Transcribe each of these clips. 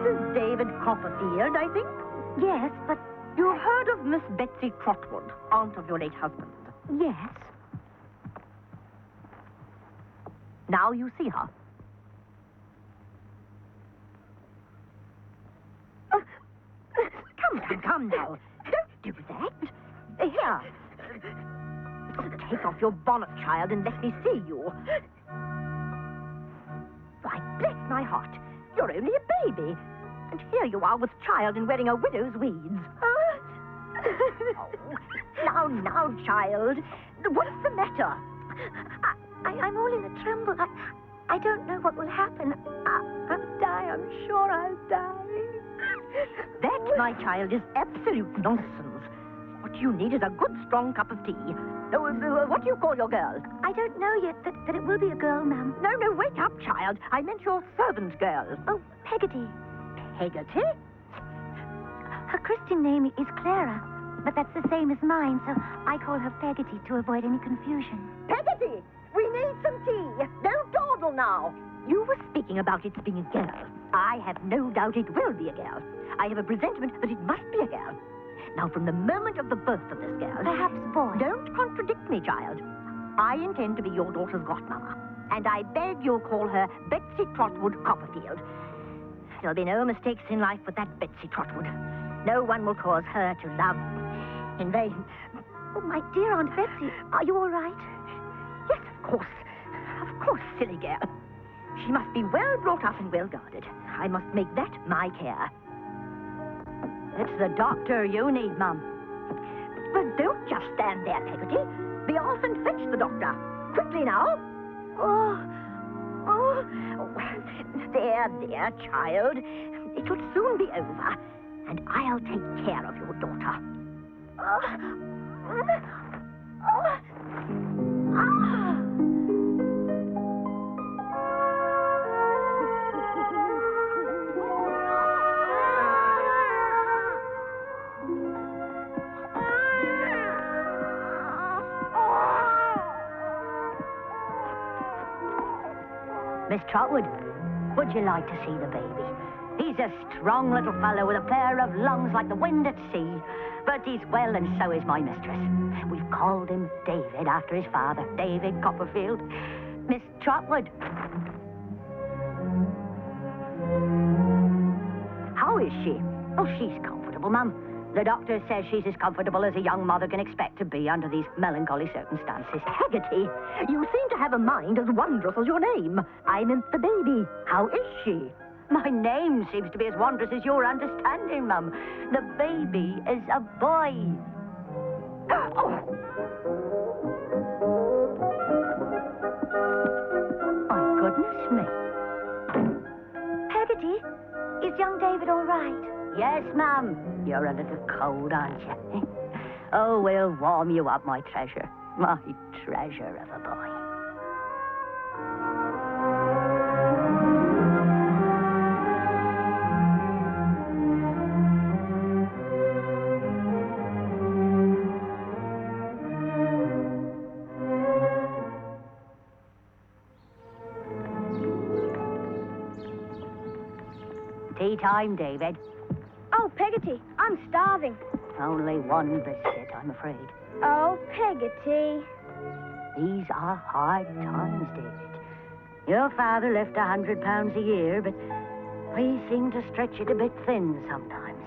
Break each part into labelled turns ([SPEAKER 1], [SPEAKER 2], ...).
[SPEAKER 1] Mrs. David Copperfield, I think?
[SPEAKER 2] Yes, but...
[SPEAKER 1] You've heard of Miss Betsy Trotwood, aunt of your late husband?
[SPEAKER 2] Yes.
[SPEAKER 1] Now you see her. Come now. Don't do that. Here. Take off your bonnet, child, and let me see you. Why, bless my heart. You're only a baby. And here you are with child and wearing a widow's weeds. Oh, now, child. What's the matter?
[SPEAKER 2] I'm all in a tremble. I don't know what will happen. I'll die. I'm sure I'll die.
[SPEAKER 1] That, my child, is absolute nonsense. What you need is a good, strong cup of tea. What do you call your girl?
[SPEAKER 2] I don't know yet that it will be a girl, ma'am.
[SPEAKER 1] No, wake up, child. I meant your servant girl.
[SPEAKER 2] Oh, Peggotty.
[SPEAKER 1] Peggotty?
[SPEAKER 2] Her Christian name is Clara, but that's the same as mine, so I call her Peggotty to avoid any confusion.
[SPEAKER 1] Peggotty, we need some tea. Don't dawdle now. You were speaking about its being a girl. I have no doubt it will be a girl. I have a presentiment that it must be a girl. Now, from the moment of the birth of this girl...
[SPEAKER 2] Perhaps boy.
[SPEAKER 1] Don't contradict me, child. I intend to be your daughter's godmother, and I beg you'll call her Betsy Trotwood Copperfield. There'll be no mistakes in life with that Betsy Trotwood. No one will cause her to love in vain.
[SPEAKER 2] Oh, my dear Aunt Betsy, are you all right?
[SPEAKER 1] Yes, of course. Of course, silly girl. She must be well brought up and well guarded. I must make that my care. It's the doctor you need, Mum. Well, don't just stand there, Peggotty. Be off and fetch the doctor. Quickly now. Oh. There, child. It will soon be over, and I'll take care of your daughter. Miss Trotwood, would you like to see the baby? He's a strong little fellow with a pair of lungs like the wind at sea. But he's well, and so is my mistress. We've called him David after his father, David Copperfield. Miss Trotwood. How is she? Oh, she's comfortable, Mum. The doctor says she's as comfortable as a young mother can expect to be under these melancholy circumstances. Peggotty, you seem to have a mind as wondrous as your name. I meant the baby. How is she? My name seems to be as wondrous as your understanding, Mum. The baby is a boy. Oh. My goodness me.
[SPEAKER 2] Peggotty, is young David all right?
[SPEAKER 1] Yes, Mum. You're a little cold, aren't you? Oh, we'll warm you up, my treasure. My treasure of a boy. Tea time, David.
[SPEAKER 2] Oh, Peggotty, I'm starving.
[SPEAKER 1] Only one biscuit, I'm afraid.
[SPEAKER 2] Oh, Peggotty.
[SPEAKER 1] These are hard times, David. Your father left £100 a year, but we seem to stretch it a bit thin sometimes.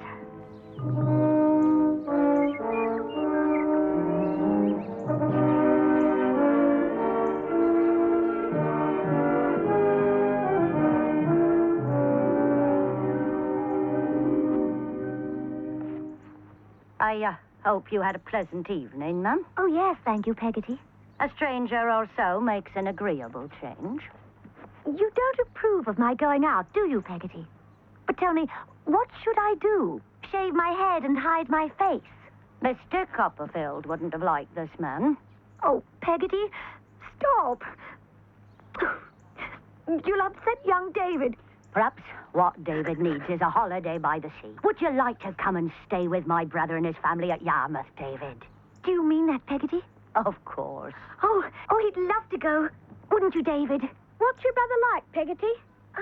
[SPEAKER 1] I hope you had a pleasant evening, Mum.
[SPEAKER 2] Oh, yes, thank you, Peggotty.
[SPEAKER 1] A stranger or so makes an agreeable change.
[SPEAKER 2] You don't approve of my going out, do you, Peggotty? But tell me, what should I do? Shave my head and hide my face?
[SPEAKER 1] Mr. Copperfield wouldn't have liked this man.
[SPEAKER 2] Oh, Peggotty, stop. You'll upset young David.
[SPEAKER 1] Perhaps what David needs is a holiday by the sea. Would you like to come and stay with my brother and his family at Yarmouth, David?
[SPEAKER 2] Do you mean that, Peggotty?
[SPEAKER 1] Of course.
[SPEAKER 2] Oh, he'd love to go. Wouldn't you, David? What's your brother like, Peggotty?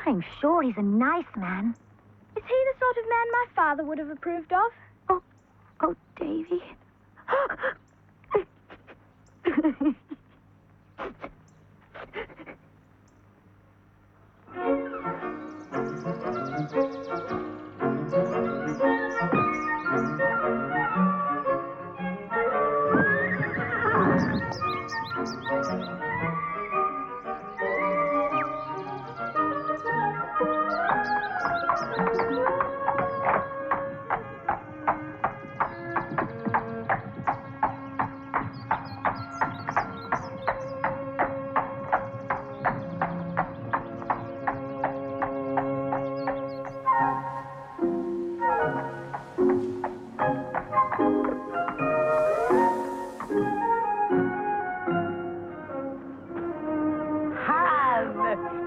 [SPEAKER 2] I'm sure he's a nice man.
[SPEAKER 3] Is he the sort of man my father would have approved of?
[SPEAKER 2] Oh, Davy.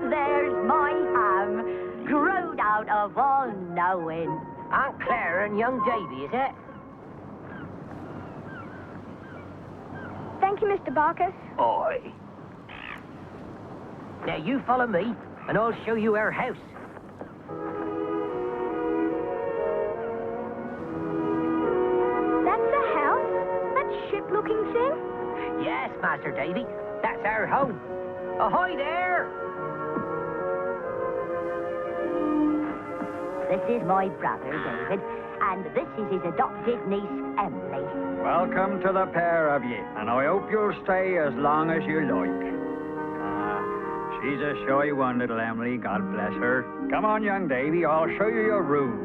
[SPEAKER 1] There's my ham, growed out of all knowing.
[SPEAKER 4] Aunt Claire and young Davy, is it?
[SPEAKER 3] Thank you, Mr. Barkis.
[SPEAKER 4] Oi. Now you follow me, and I'll show you our house.
[SPEAKER 3] That's a house? That ship-looking thing?
[SPEAKER 4] Yes, Master Davy, that's our home. Ahoy there!
[SPEAKER 1] This is my brother, David, and this is his adopted niece, Emily.
[SPEAKER 5] Welcome to the pair of ye, and I hope you'll stay as long as you like. She's a shy one, little Emily, God bless her. Come on, young Davy, I'll show you your room.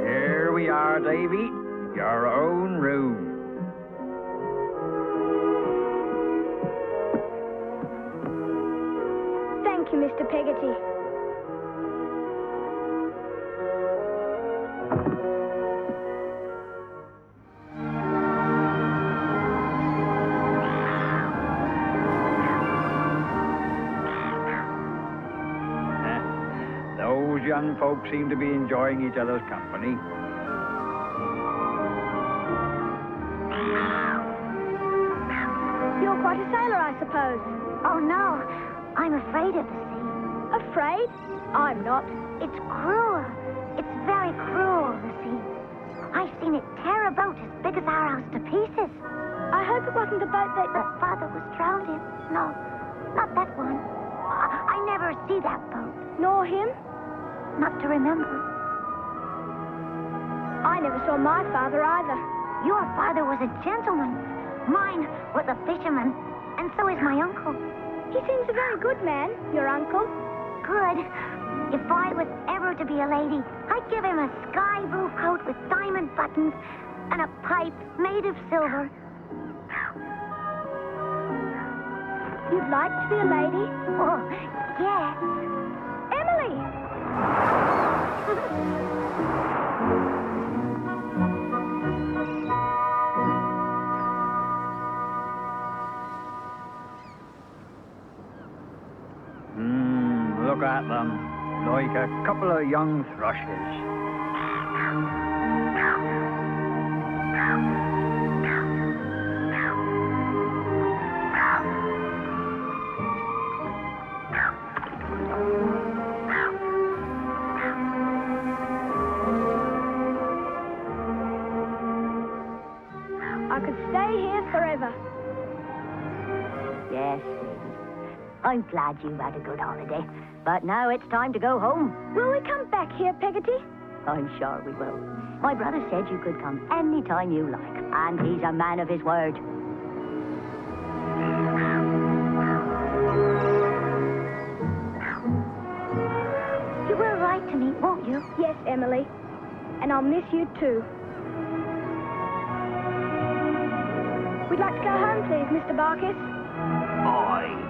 [SPEAKER 5] Here we are, Davy, your own room.
[SPEAKER 3] Thank you, Mr. Peggotty.
[SPEAKER 5] Those young folks seem to be enjoying each other's company.
[SPEAKER 3] You're quite a sailor, I suppose.
[SPEAKER 2] Oh, no. I'm afraid of the sea.
[SPEAKER 3] Afraid? I'm not.
[SPEAKER 2] It's cruel. It's very cruel, the sea. I've seen it tear a boat as big as our house to pieces.
[SPEAKER 3] I hope it wasn't a boat that...
[SPEAKER 2] Father was drowned in. No, not that one. I never see that boat.
[SPEAKER 3] Nor him?
[SPEAKER 2] Not to remember.
[SPEAKER 3] I never saw my father either.
[SPEAKER 2] Your father was a gentleman. Mine was a fisherman. And so is my uncle.
[SPEAKER 3] He seems a very good man, your uncle.
[SPEAKER 2] Good. If I was ever to be a lady, I'd give him a sky blue coat with diamond buttons and a pipe made of silver.
[SPEAKER 3] You'd like to be a lady?
[SPEAKER 2] Oh, yes.
[SPEAKER 3] Emily!
[SPEAKER 5] Look at them, like a couple of young thrushes.
[SPEAKER 3] I could stay here forever.
[SPEAKER 1] Yes, I'm glad you had a good holiday. But now it's time to go home.
[SPEAKER 3] Will we come back here, Peggotty?
[SPEAKER 1] I'm sure we will. My brother said you could come any time you like, and he's a man of his word.
[SPEAKER 2] You will write to me, won't you?
[SPEAKER 3] Yes, Emily. And I'll miss you too. We'd like to go home, please, Mr. Barkis.
[SPEAKER 4] Oi.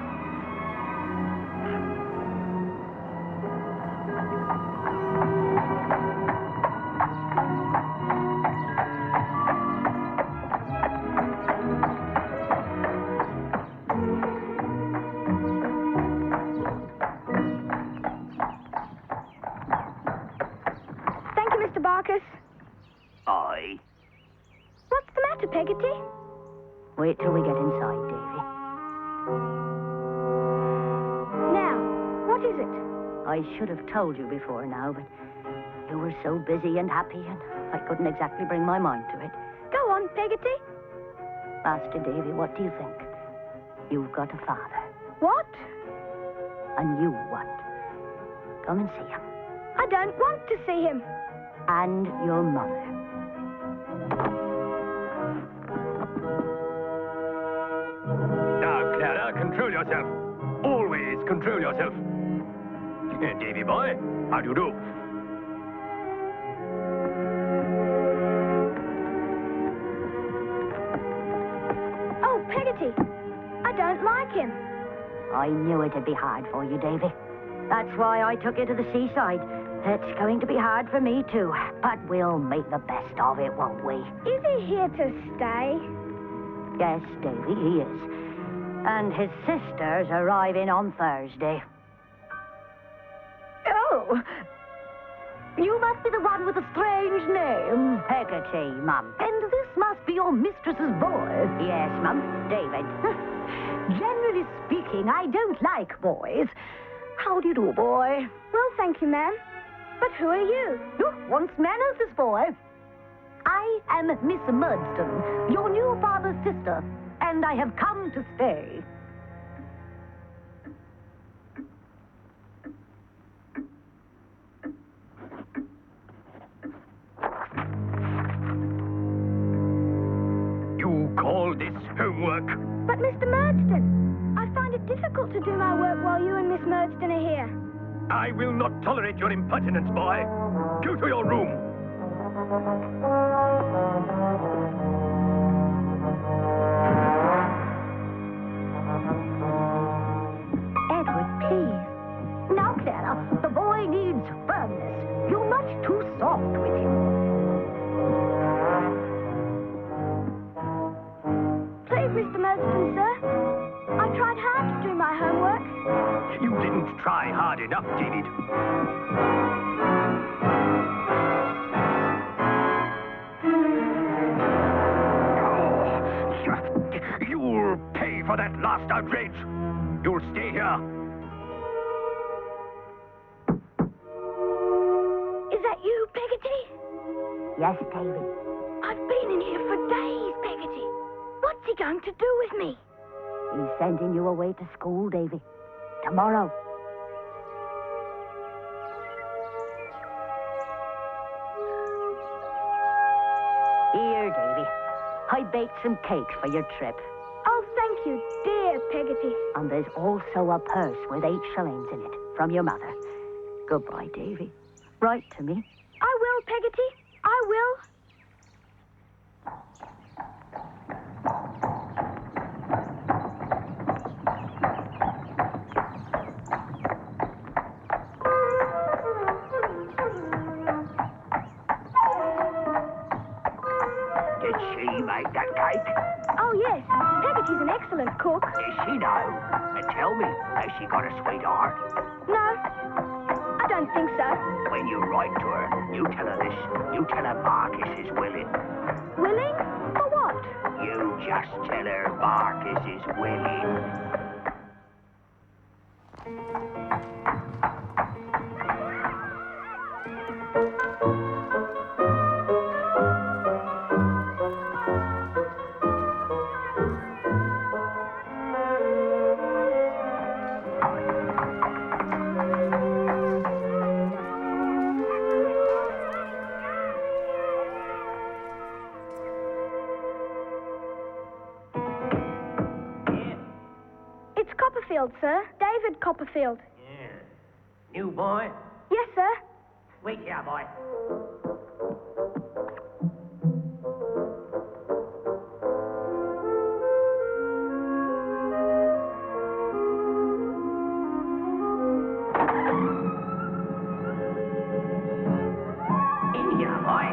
[SPEAKER 3] Thank you, Mr. Barkis.
[SPEAKER 4] Oi.
[SPEAKER 3] What's the matter, Peggotty?
[SPEAKER 1] Wait till we get inside, Davy.
[SPEAKER 3] Now, what is it?
[SPEAKER 1] I I should have told you before now, but you were so busy and happy, and I couldn't exactly bring my mind to it.
[SPEAKER 3] Go on, Peggotty.
[SPEAKER 1] Master Davy, what do you think? You've got a father.
[SPEAKER 3] What?
[SPEAKER 1] A new one. Come and see him.
[SPEAKER 3] I don't want to see him.
[SPEAKER 1] And your mother.
[SPEAKER 6] Now, Clara, control yourself. Always control yourself. Davy boy, how do you do?
[SPEAKER 3] Oh, Peggotty, I don't like him.
[SPEAKER 1] I knew it'd be hard for you, Davy. That's why I took you to the seaside. It's going to be hard for me, too. But we'll make the best of it, won't we?
[SPEAKER 3] Is he here to stay?
[SPEAKER 1] Yes, Davy, he is. And his sister's arriving on Thursday.
[SPEAKER 2] Oh, you must be the one with a strange name.
[SPEAKER 1] Peggotty, Mum.
[SPEAKER 2] And this must be your mistress's boy.
[SPEAKER 1] Yes, Mum. David.
[SPEAKER 2] Generally speaking, I don't like boys. How do you do, boy?
[SPEAKER 3] Well, thank you, ma'am. But who are you?
[SPEAKER 2] Once manners, this boy. I am Miss Murdston, your new father's sister, and I have come to stay.
[SPEAKER 6] You call this homework?
[SPEAKER 3] But, Mr. Murdston, I find it difficult to do my work while you and Miss Murdston are here.
[SPEAKER 6] I will not tolerate your impertinence, boy. Go to your room.
[SPEAKER 2] Edward, please. Now, Clara, the boy needs firmness. You're much too soft with him.
[SPEAKER 3] Please, Mr. Murdston, sir. I tried hard to do my homework.
[SPEAKER 6] You didn't try hard enough, David. Oh, you'll pay for that last outrage. You'll stay here.
[SPEAKER 3] Is that you, Peggotty?
[SPEAKER 1] Yes, David.
[SPEAKER 3] I've been in here for days, Peggotty. What's he going to do with me?
[SPEAKER 1] He's sending you away to school, Davy. Tomorrow. Here, Davy. I baked some cakes for your trip.
[SPEAKER 3] Oh, thank you, dear Peggotty.
[SPEAKER 1] And there's also a purse with 8 shillings in it from your mother. Goodbye, Davy. Write to me.
[SPEAKER 3] I will, Peggotty. I will.
[SPEAKER 4] Did she make that cake?
[SPEAKER 3] Oh, yes. Peggotty's an excellent cook.
[SPEAKER 4] Is she now? And tell me, has she got a sweetheart?
[SPEAKER 3] No, I don't think so.
[SPEAKER 4] When you write to her, you tell her this. You tell her Marcus is willing.
[SPEAKER 3] Willing? For what?
[SPEAKER 4] You just tell her Marcus is willing.
[SPEAKER 3] It's Copperfield, sir. David Copperfield.
[SPEAKER 4] Yeah. New boy?
[SPEAKER 3] Yes, sir.
[SPEAKER 4] Wait here, boy. In here, boy.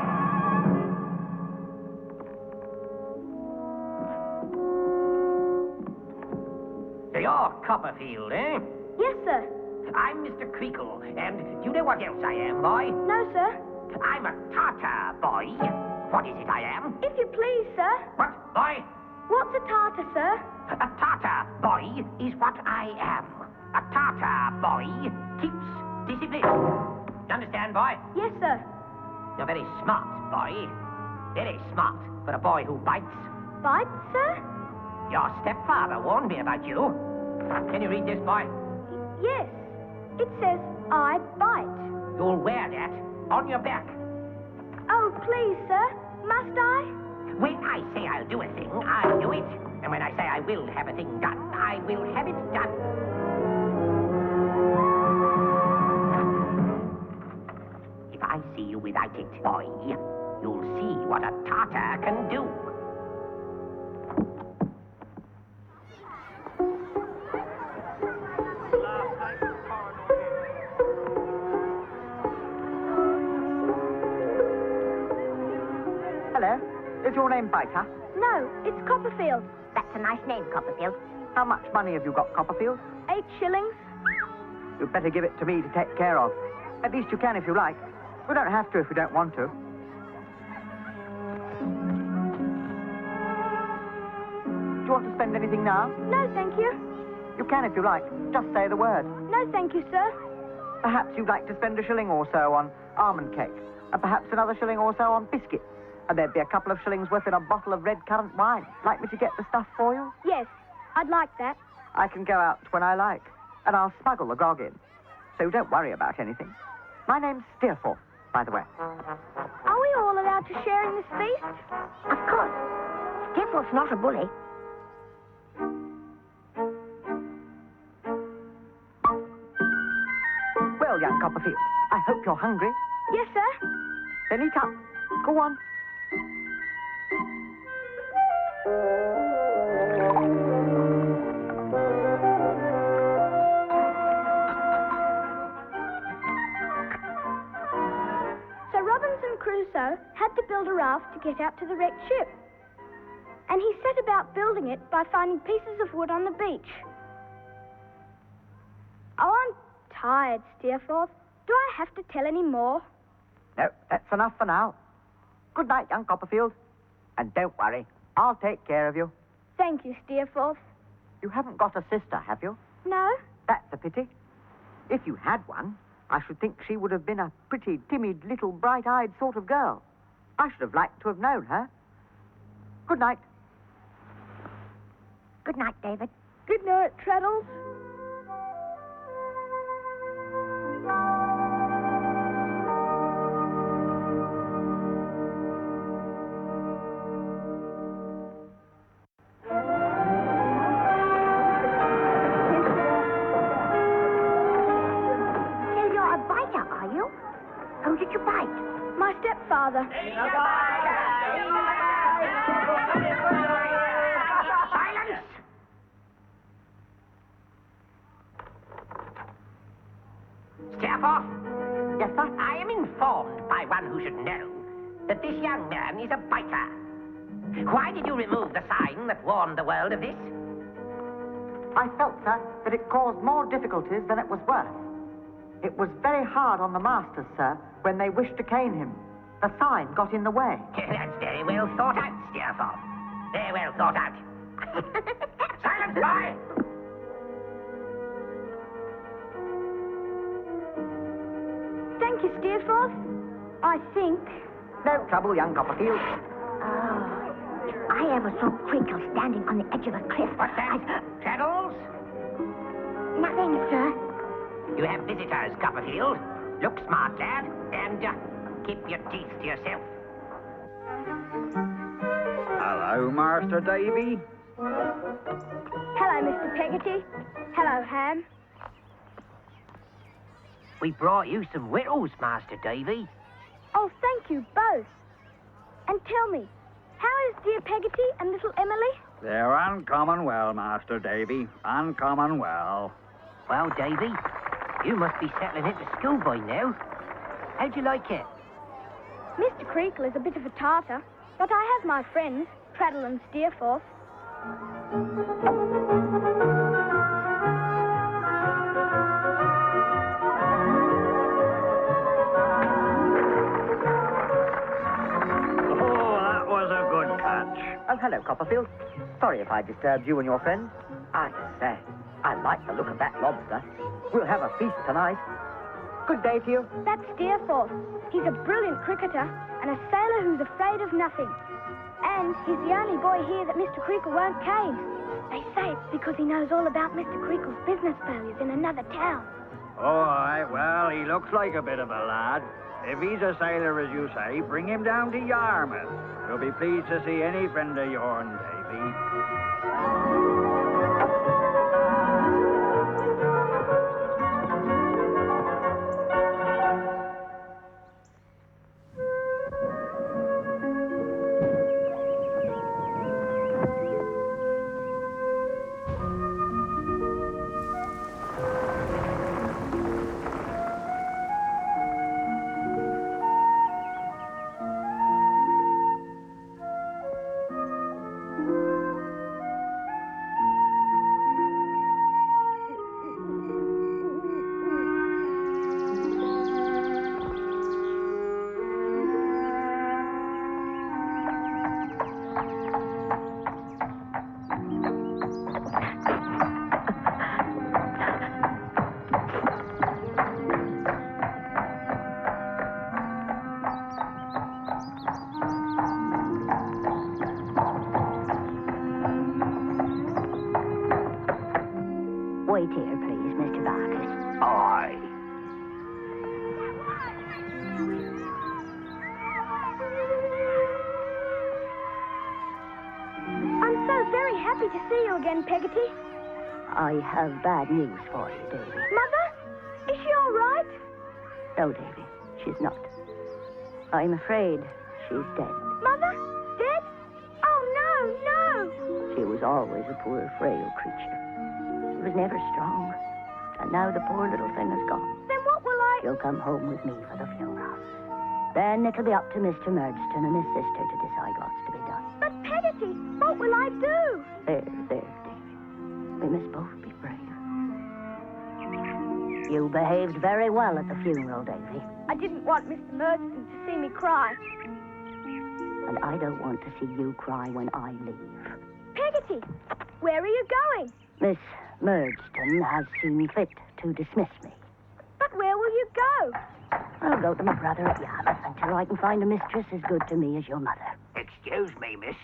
[SPEAKER 4] You're Copperfield, eh?
[SPEAKER 3] Yes, sir.
[SPEAKER 4] I'm Mr. Creakle, and do you know what else I am, boy?
[SPEAKER 3] No, sir.
[SPEAKER 4] I'm a Tartar, boy. What is it I am?
[SPEAKER 3] If you please, sir.
[SPEAKER 4] What, boy?
[SPEAKER 3] What's a tartar, sir?
[SPEAKER 4] A Tartar, boy, is what I am. A Tartar, boy, keeps Discipline. You understand, boy?
[SPEAKER 3] Yes, sir.
[SPEAKER 4] You're very smart, boy. Very smart for a boy who bites.
[SPEAKER 3] Bite, sir?
[SPEAKER 4] Your stepfather warned me about you. Can you read this, boy?
[SPEAKER 3] Yes. It says, I bite.
[SPEAKER 4] You'll wear that on your back.
[SPEAKER 3] Oh, please, sir. Must I?
[SPEAKER 4] When I say I'll do a thing, I'll do it. And when I say I will have a thing done, I will have it done. If I see you without it, boy, you'll see what a Tartar can do.
[SPEAKER 7] Hello. Is your name Biter?
[SPEAKER 3] No, it's Copperfield.
[SPEAKER 2] That's a nice name, Copperfield.
[SPEAKER 7] How much money have you got, Copperfield?
[SPEAKER 3] 8 shillings.
[SPEAKER 7] You'd better give it to me to take care of. At least you can if you like. We don't have to if we don't want to. Do you want to spend anything now?
[SPEAKER 3] No, thank you.
[SPEAKER 7] You can if you like. Just say the word.
[SPEAKER 3] No, thank you, sir.
[SPEAKER 7] Perhaps you'd like to spend a shilling or so on almond cake, and perhaps another shilling or so on biscuits. And there'd be a couple of shillings worth in a bottle of red currant wine. Like me to get the stuff for you?
[SPEAKER 3] Yes, I'd like that.
[SPEAKER 7] I can go out when I like, and I'll smuggle the grog in. So don't worry about anything. My name's Steerforth, by the way.
[SPEAKER 3] Are we all allowed to share in this feast?
[SPEAKER 2] Of course. Steerforth's not a bully.
[SPEAKER 7] Well, young Copperfield, I hope you're hungry.
[SPEAKER 3] Yes, sir.
[SPEAKER 7] Then eat up. Go on.
[SPEAKER 3] So Robinson Crusoe had to build a raft to get out to the wrecked ship. And he set about building it by finding pieces of wood on the beach. Oh, I'm tired, Steerforth. Do I have to tell any more?
[SPEAKER 7] No, that's enough for now. Good night, young Copperfield. And don't worry, I'll take care of you.
[SPEAKER 3] Thank you, Steerforth.
[SPEAKER 7] You haven't got a sister, have you?
[SPEAKER 3] No?
[SPEAKER 7] That's a pity. If you had one, I should think she would have been a pretty, timid, little, bright-eyed sort of girl. I should have liked to have known her. Good night.
[SPEAKER 2] Good night, David.
[SPEAKER 3] Good night, Traddles.
[SPEAKER 2] So you're a biter, are you? Who did you bite?
[SPEAKER 3] My stepfather.
[SPEAKER 4] Silence! Steerforth,
[SPEAKER 7] Yes, sir?
[SPEAKER 4] I am informed by one who should know that this young man is a biter. Why did you remove the sign that warned the world of this?
[SPEAKER 7] I felt, sir, that it caused more difficulties than it was worth. It was very hard on the masters, sir, when they wished to cane him. The sign got in the way.
[SPEAKER 4] That's very well thought out, Steerforth. Very well thought out. Silence, boy!
[SPEAKER 3] Thank you, Steerforth. I think.
[SPEAKER 7] No trouble, young Copperfield.
[SPEAKER 2] Oh, if I ever saw Crinkle standing on the edge of a cliff.
[SPEAKER 4] What's that? Traddles?
[SPEAKER 2] Nothing, sir.
[SPEAKER 4] You have visitors, Copperfield. Look smart, lad, and keep your teeth to yourself.
[SPEAKER 5] Hello, Master Davy.
[SPEAKER 3] Hello, Mr. Peggotty. Hello, Ham.
[SPEAKER 4] We brought you some whittles, Master Davy.
[SPEAKER 3] Oh, thank you both. And tell me, how is dear Peggotty and little Emily?
[SPEAKER 5] They're uncommon well, Master Davy. Uncommon well.
[SPEAKER 4] Well, Davy, you must be settling into school by now. How'd you like it?
[SPEAKER 3] Mr. Creakle is a bit of a tartar, but I have my friends, Traddle and Steerforth.
[SPEAKER 5] Oh, that was a good catch.
[SPEAKER 7] Oh, hello, Copperfield. Sorry if I disturbed you and your friends. I say, I like the look of that lobster. We'll have a feast tonight. Good day to you.
[SPEAKER 3] That's Steerforth. He's a brilliant cricketer and a sailor who's afraid of nothing. And he's the only boy here that Mr. Creakle won't cane. They say it's because he knows all about Mr. Creakle's business failures in another town.
[SPEAKER 5] All right, well, he looks like a bit of a lad. If he's a sailor, as you say, bring him down to Yarmouth. You'll be pleased to see any friend of yourn, Davy. Wait here, please, Mr. Barkis.
[SPEAKER 4] Aye.
[SPEAKER 3] I'm so very happy to see you again, Peggotty.
[SPEAKER 1] I have bad news for you, Davy.
[SPEAKER 3] Mother, is she all right?
[SPEAKER 1] No, Davy, she's not. I'm afraid she's dead.
[SPEAKER 3] Mother? Dead? Oh, no.
[SPEAKER 1] She was always a poor, frail creature. She was never strong. And now the poor little thing is gone.
[SPEAKER 3] Then what will I...
[SPEAKER 1] You'll come home with me for the funeral. Then it'll be up to Mr. Murdston and his sister to decide what's to be done.
[SPEAKER 3] But Peggotty, what will I do?
[SPEAKER 1] There, Davy. We must both be brave. You behaved very well at the funeral, Davy.
[SPEAKER 3] I didn't want Mr. Murdston to see me cry.
[SPEAKER 1] And I don't want to see you cry when I leave.
[SPEAKER 3] Peggotty, where are you going?
[SPEAKER 1] Miss Murdston has seen fit to dismiss me.
[SPEAKER 3] But where will you go?
[SPEAKER 1] I'll go to my brother at Yarmouth until I can find a mistress as good to me as your mother.
[SPEAKER 4] Excuse me, miss.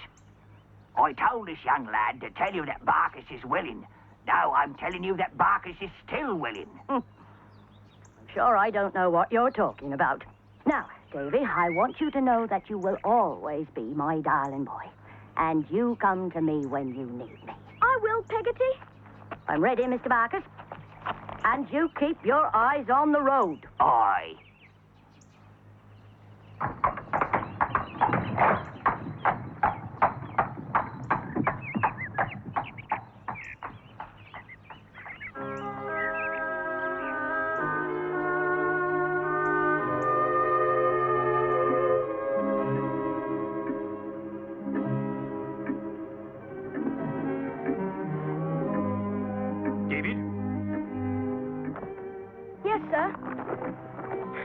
[SPEAKER 4] I told this young lad to tell you that Barkis is willing. Now I'm telling you that Barkis is still willing.
[SPEAKER 1] I'm sure I don't know what you're talking about. Now, Davy, I want you to know that you will always be my darling boy. And you come to me when you need me.
[SPEAKER 3] I will, Peggotty.
[SPEAKER 1] I'm ready, Mr. Barkis. And you keep your eyes on the road.
[SPEAKER 4] Aye.
[SPEAKER 6] David,
[SPEAKER 3] Yes, sir.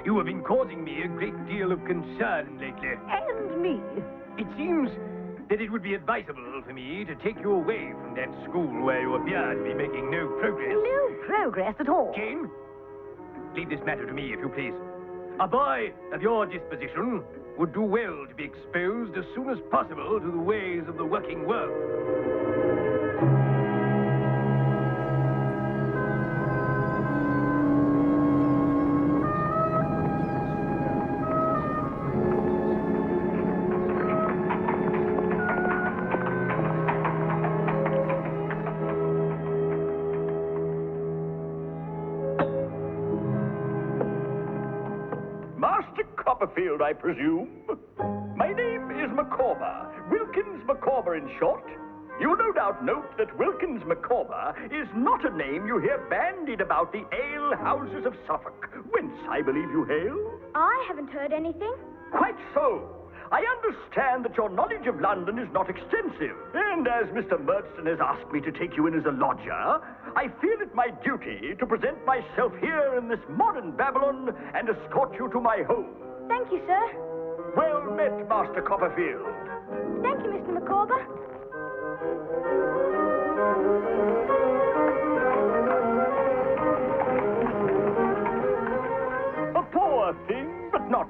[SPEAKER 6] you have been causing me a great deal of concern lately.
[SPEAKER 1] And me.
[SPEAKER 6] It seems that it would be advisable for me to take you away from that school where you appear to be making no progress.
[SPEAKER 1] No progress at all.
[SPEAKER 6] Jane, leave this matter to me, if you please. A boy of your disposition would do well to be exposed as soon as possible to the ways of the working world.
[SPEAKER 8] Master Copperfield, I presume? My name is Micawber, Wilkins Micawber in short. You'll no doubt note that Wilkins Micawber is not a name you hear bandied about the ale houses of Suffolk, whence I believe you hail.
[SPEAKER 3] I haven't heard anything.
[SPEAKER 8] Quite so. I understand that your knowledge of London is not extensive, and as Mr. Murdston has asked me to take you in as a lodger, I feel it my duty to present myself here in this modern Babylon and escort you to my home.
[SPEAKER 3] Thank you, sir.
[SPEAKER 8] Well met, Master Copperfield.
[SPEAKER 3] Thank you, Mr. Micawber.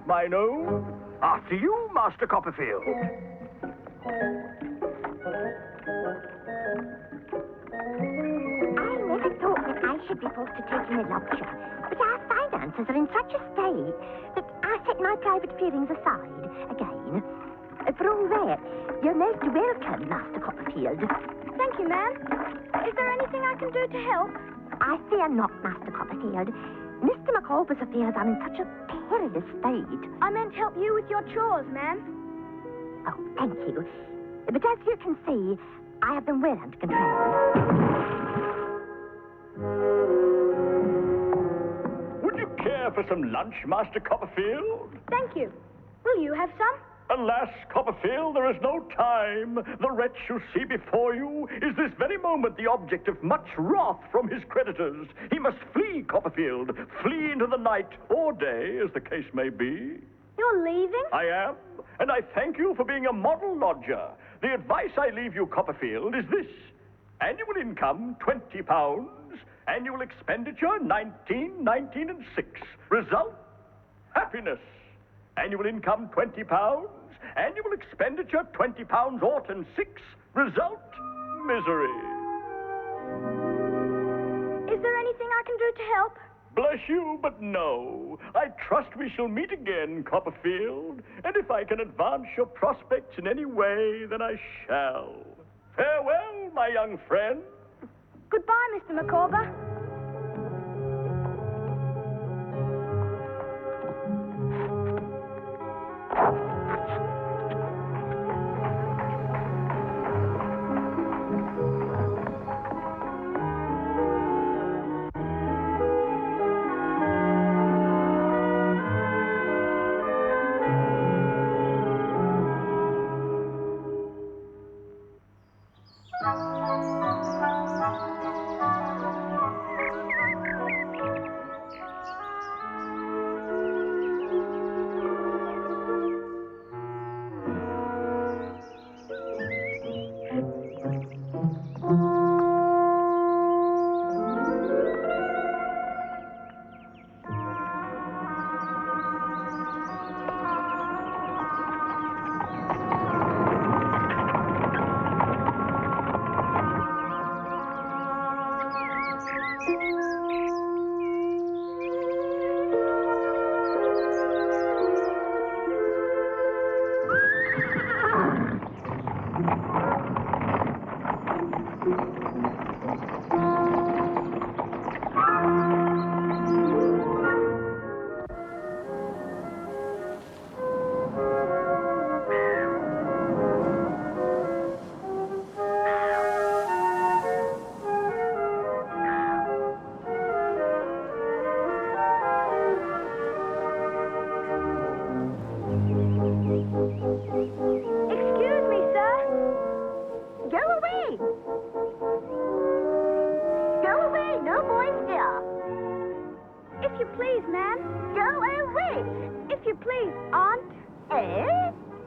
[SPEAKER 8] mine own. After you, Master Copperfield.
[SPEAKER 2] I never thought that I should be forced to take in a lecture, but our finances are in such a state that I set my private feelings aside again. For all that, you're most welcome, Master Copperfield.
[SPEAKER 3] Thank you, ma'am. Is there anything I can do to help?
[SPEAKER 2] I fear not, Master Copperfield. Mr. Micawber's affairs are in such a perilous state.
[SPEAKER 3] I meant help you with your chores, ma'am.
[SPEAKER 2] Oh, thank you. But as you can see, I have them well under control.
[SPEAKER 8] Would you care for some lunch, Master Copperfield?
[SPEAKER 3] Thank you. Will you have some?
[SPEAKER 8] Alas, Copperfield, there is no time. The wretch you see before you is this very moment the object of much wrath from his creditors. He must flee, Copperfield. Flee into the night or day, as the case may be.
[SPEAKER 3] You're leaving?
[SPEAKER 8] I am, and I thank you for being a model lodger. The advice I leave you, Copperfield, is this. Annual income, £20. Annual expenditure, 19, 19 and 6. Result, happiness. Annual income, £20. Annual expenditure, £20 ought and 6. Result, misery.
[SPEAKER 3] Is there anything I can do to help?
[SPEAKER 8] Bless you, but no. I trust we shall meet again, Copperfield. And if I can advance your prospects in any way, then I shall. Farewell, my young friend.
[SPEAKER 3] Goodbye, Mr. Micawber.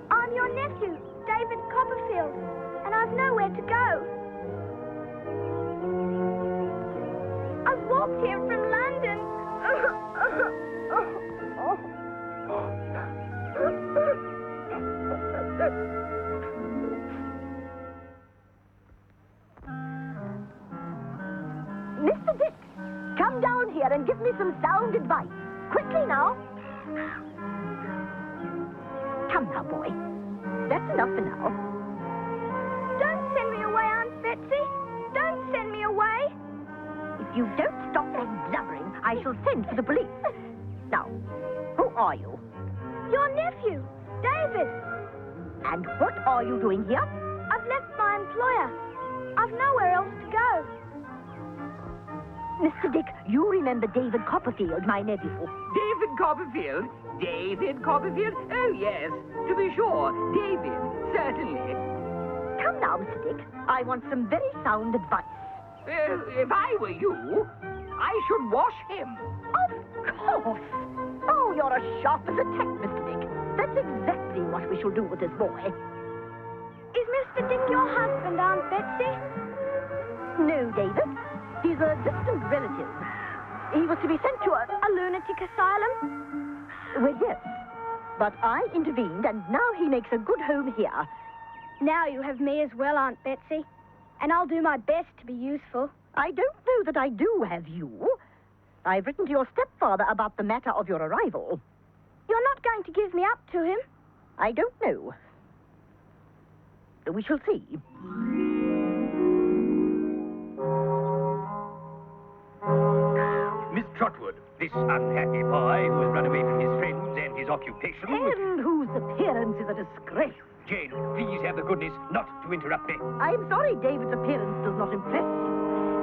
[SPEAKER 3] I'm your nephew, David Copperfield, and I've nowhere to go. I've walked here from London.
[SPEAKER 1] Mr. Dick, come down here and give me some sound advice. Quickly now. Come now, boy. That's enough for now.
[SPEAKER 3] Don't send me away, Aunt Betsy. Don't send me away.
[SPEAKER 1] If you don't stop that blubbering, I shall send for the police. Now, who are you?
[SPEAKER 3] Your nephew, David.
[SPEAKER 1] And what are you doing here?
[SPEAKER 3] I've left my employer. I've nowhere else to go.
[SPEAKER 1] Mr. Dick, you remember David Copperfield, my nephew.
[SPEAKER 9] David Copperfield? David Copperfield? Oh, yes. To be sure. David, certainly.
[SPEAKER 1] Come now, Mr. Dick. I want some very sound advice.
[SPEAKER 9] If I were you, I should wash him.
[SPEAKER 1] Of course. Oh, you're as sharp as a tack, Mr. Dick. That's exactly what we shall do with this boy.
[SPEAKER 3] Is Mr. Dick your husband, Aunt Betsy?
[SPEAKER 1] No, David. He's a distant relative. He was to be sent to a
[SPEAKER 3] lunatic asylum?
[SPEAKER 1] Well, yes.
[SPEAKER 2] But I intervened, and now he makes a good home here.
[SPEAKER 3] Now you have me as well, Aunt Betsy. And I'll do my best to be useful.
[SPEAKER 2] I don't know that I do have you. I've written to your stepfather about the matter of your arrival.
[SPEAKER 3] You're not going to give me up to him?
[SPEAKER 2] I don't know. We shall see.
[SPEAKER 6] Miss Trotwood, this unhappy boy who has run away from his friends and his occupation.
[SPEAKER 2] And whose appearance is a disgrace.
[SPEAKER 6] Jane, please have the goodness not to interrupt me.
[SPEAKER 2] I'm sorry David's appearance does not impress you.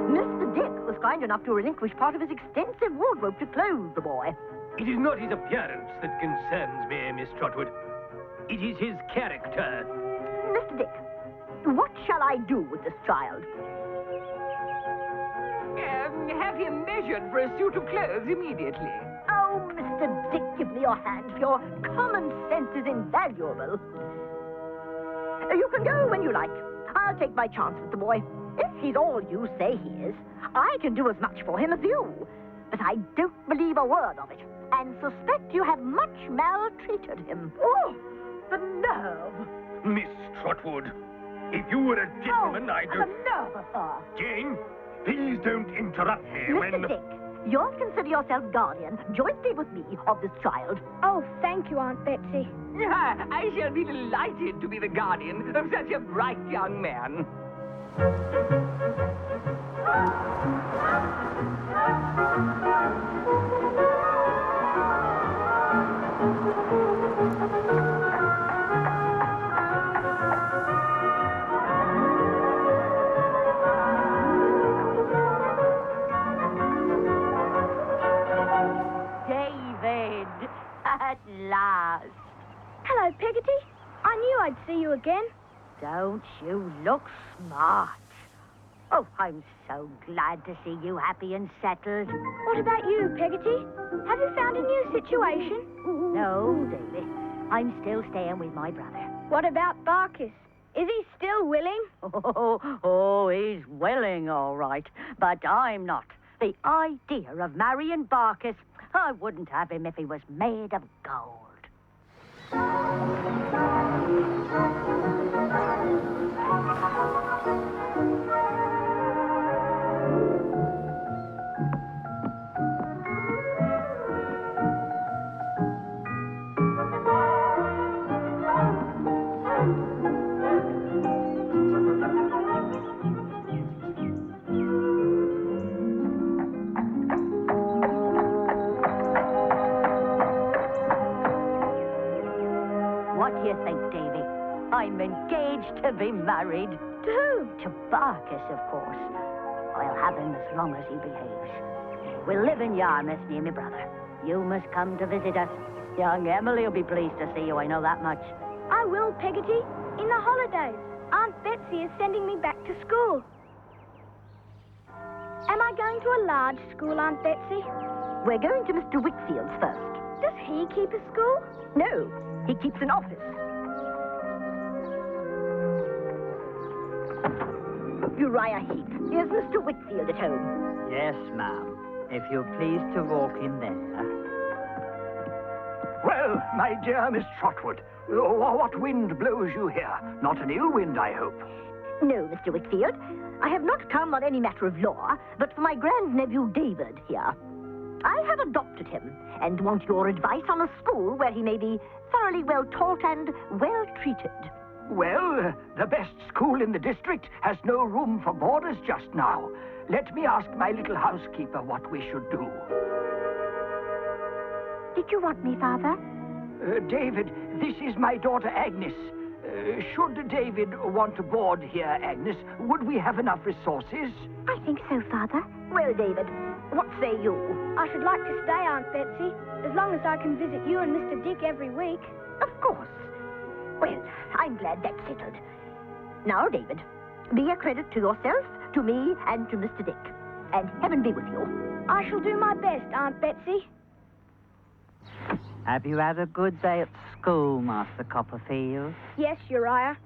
[SPEAKER 2] Mr. Dick was kind enough to relinquish part of his extensive wardrobe to clothe the boy.
[SPEAKER 6] It is not his appearance that concerns me, Miss Trotwood. It is his character.
[SPEAKER 2] Mr. Dick, what shall I do with this child?
[SPEAKER 9] Have him measured for a suit of clothes immediately.
[SPEAKER 2] Oh, Mr. Dick, give me your hand. Your common sense is invaluable. You can go when you like. I'll take my chance with the boy. If he's all you say he is, I can do as much for him as you. But I don't believe a word of it, and suspect you have much maltreated him. Oh, the nerve!
[SPEAKER 6] Miss Trotwood, if you were a gentleman, I'd...
[SPEAKER 2] The nerve of her!
[SPEAKER 6] Jane, please don't interrupt me
[SPEAKER 2] Mr. Dick, you'll consider yourself guardian, jointly with me, of this child.
[SPEAKER 3] Oh, thank you, Aunt Betsy.
[SPEAKER 9] I shall be delighted to be the guardian of such a bright young man.
[SPEAKER 1] David, at last.
[SPEAKER 3] Hello, Peggotty. I knew I'd see you again.
[SPEAKER 1] Don't you look smart? Oh, I'm so glad to see you happy and settled.
[SPEAKER 3] What about you, Peggotty? Have you found a new situation?
[SPEAKER 1] No, Davy. I'm still staying with my brother.
[SPEAKER 3] What about Barkis? Is he still willing?
[SPEAKER 1] Oh, he's willing, all right. But I'm not. The idea of marrying Barkis, I wouldn't have him if he was made of gold. What do you think, Davy? I'm engaged to be married.
[SPEAKER 3] To who?
[SPEAKER 1] To Barkis, of course. I'll have him as long as he behaves. We'll live in Yarmouth near my brother. You must come to visit us. Young Emily will be pleased to see you, I know that much.
[SPEAKER 3] I will, Peggotty. In the holidays, Aunt Betsy is sending me back to school. Am I going to a large school, Aunt Betsy?
[SPEAKER 2] We're going to Mr. Whitfield's first.
[SPEAKER 3] Does he keep a school?
[SPEAKER 2] No, he keeps an office. Uriah Heep, is Mr. Whitfield at home?
[SPEAKER 5] Yes, ma'am. If you're pleased to walk in there.
[SPEAKER 4] Well, my dear Miss Trotwood, what wind blows you here? Not an ill wind, I hope.
[SPEAKER 2] No, Mr. Whitfield. I have not come on any matter of law, but for my grandnephew David here. I have adopted him and want your advice on a school where he may be thoroughly well taught and well treated.
[SPEAKER 4] Well, the best school in the district has no room for boarders just now. Let me ask my little housekeeper what we should do.
[SPEAKER 2] Did you want me, Father?
[SPEAKER 4] David, this is my daughter Agnes. Should David want to board here, Agnes, would we have enough resources?
[SPEAKER 2] I think so, Father. Well, David, what say you?
[SPEAKER 3] I should like to stay, Aunt Betsy, as long as I can visit you and Mr. Dick every week.
[SPEAKER 2] Of course. Well, I'm glad that's settled. Now, David, be a credit to yourself, to me, and to Mr. Dick. And heaven be with you.
[SPEAKER 3] I shall do my best, Aunt Betsy.
[SPEAKER 10] Have you had a good day at school, Master Copperfield?
[SPEAKER 3] Yes, Uriah.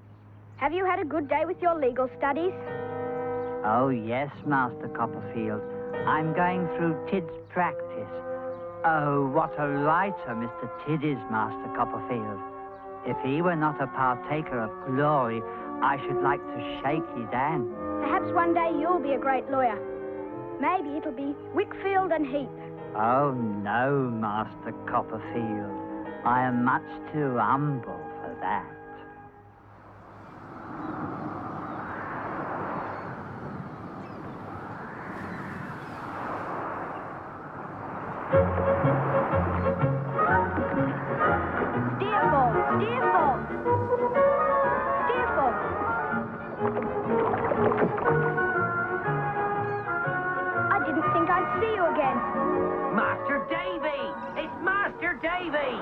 [SPEAKER 3] Have you had a good day with your legal studies?
[SPEAKER 10] Oh, yes, Master Copperfield. I'm going through Tid's practice. Oh, what a writer Mr. Tidd is, Master Copperfield. If he were not a partaker of glory, I should like to shake his hand.
[SPEAKER 3] Perhaps one day you'll be a great lawyer. Maybe it'll be Wickfield and Heath.
[SPEAKER 10] Oh, no, Master Copperfield. I am much too humble for that.
[SPEAKER 3] I didn't think I'd see you again.
[SPEAKER 9] Master Davy! It's Master Davy!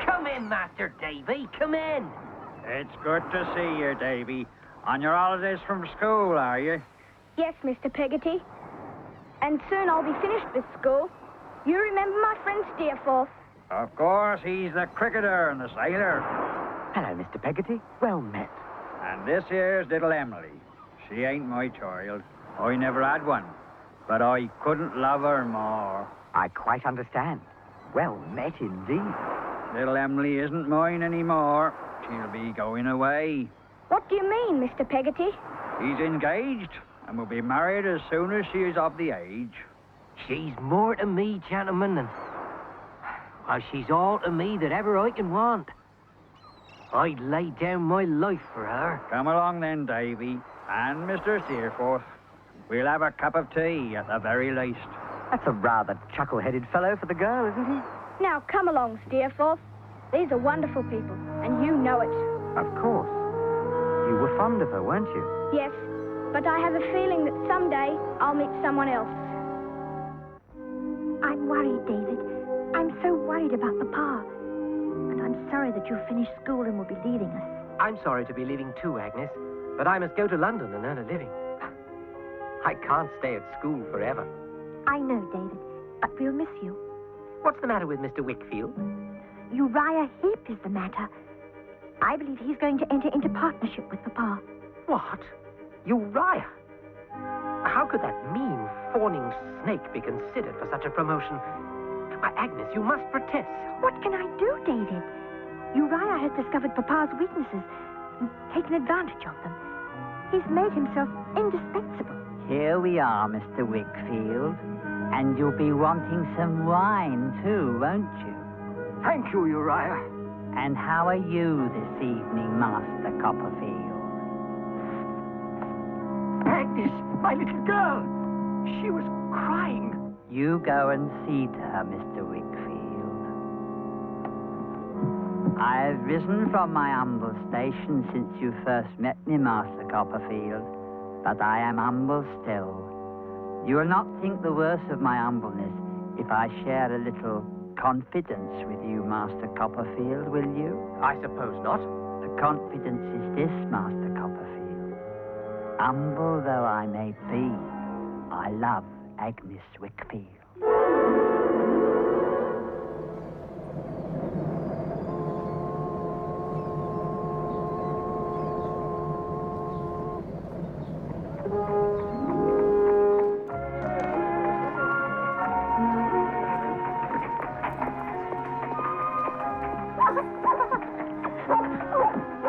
[SPEAKER 9] Come in, Master Davy, come in.
[SPEAKER 5] It's good to see you, Davy. On your holidays from school, are you?
[SPEAKER 3] Yes, Mr. Peggotty. And soon I'll be finished with school. You remember my friend Steerforth?
[SPEAKER 5] Of course, he's the cricketer and the sailor.
[SPEAKER 11] Hello, Mr. Peggotty. Well met.
[SPEAKER 5] And this here's little Emily. She ain't my child. I never had one. But I couldn't love her more.
[SPEAKER 11] I quite understand. Well met indeed.
[SPEAKER 5] Little Emily isn't mine anymore. She'll be going away.
[SPEAKER 3] What do you mean, Mr. Peggotty?
[SPEAKER 5] She's engaged and will be married as soon as she is of the age.
[SPEAKER 9] She's more to me, gentlemen, than... Well, she's all to me that ever I can want. I'd lay down my life for her.
[SPEAKER 5] Come along then, Davy, and Mr. Steerforth. We'll have a cup of tea at the very least.
[SPEAKER 11] That's a rather chuckle-headed fellow for the girl, isn't he?
[SPEAKER 3] Now, come along, Steerforth. These are wonderful people, and you know it.
[SPEAKER 11] Of course. You were fond of her, weren't you?
[SPEAKER 3] Yes, but I have a feeling that someday I'll meet someone else.
[SPEAKER 2] I'm worried, David. I'm so worried about Papa. And I'm sorry that you've finished school and will be leaving us.
[SPEAKER 6] I'm sorry to be leaving too, Agnes, but I must go to London and earn a living. I can't stay at school forever.
[SPEAKER 2] I know, David, but we'll miss you.
[SPEAKER 6] What's the matter with Mr. Wickfield?
[SPEAKER 2] Uriah Heep is the matter. I believe he's going to enter into partnership with Papa.
[SPEAKER 6] What? Uriah? How could that mean, fawning snake be considered for such a promotion? Why, Agnes, you must protest.
[SPEAKER 2] What can I do, David? Uriah has discovered Papa's weaknesses and taken advantage of them. He's made himself indispensable.
[SPEAKER 10] Here we are, Mr. Wickfield. And you'll be wanting some wine, too, won't you?
[SPEAKER 6] Thank you, Uriah.
[SPEAKER 10] And how are you this evening, Master Copperfield?
[SPEAKER 6] Agnes, my little girl. She was crying.
[SPEAKER 10] You go and see to her, Mr. Wickfield. I have risen from my humble station since you first met me, Master Copperfield, but I am humble still. You will not think the worse of my humbleness if I share a little confidence with you, Master Copperfield, will you?
[SPEAKER 6] I suppose not.
[SPEAKER 10] The confidence is this, Master Copperfield. Humble though I may be, I love Agnes Wickfield.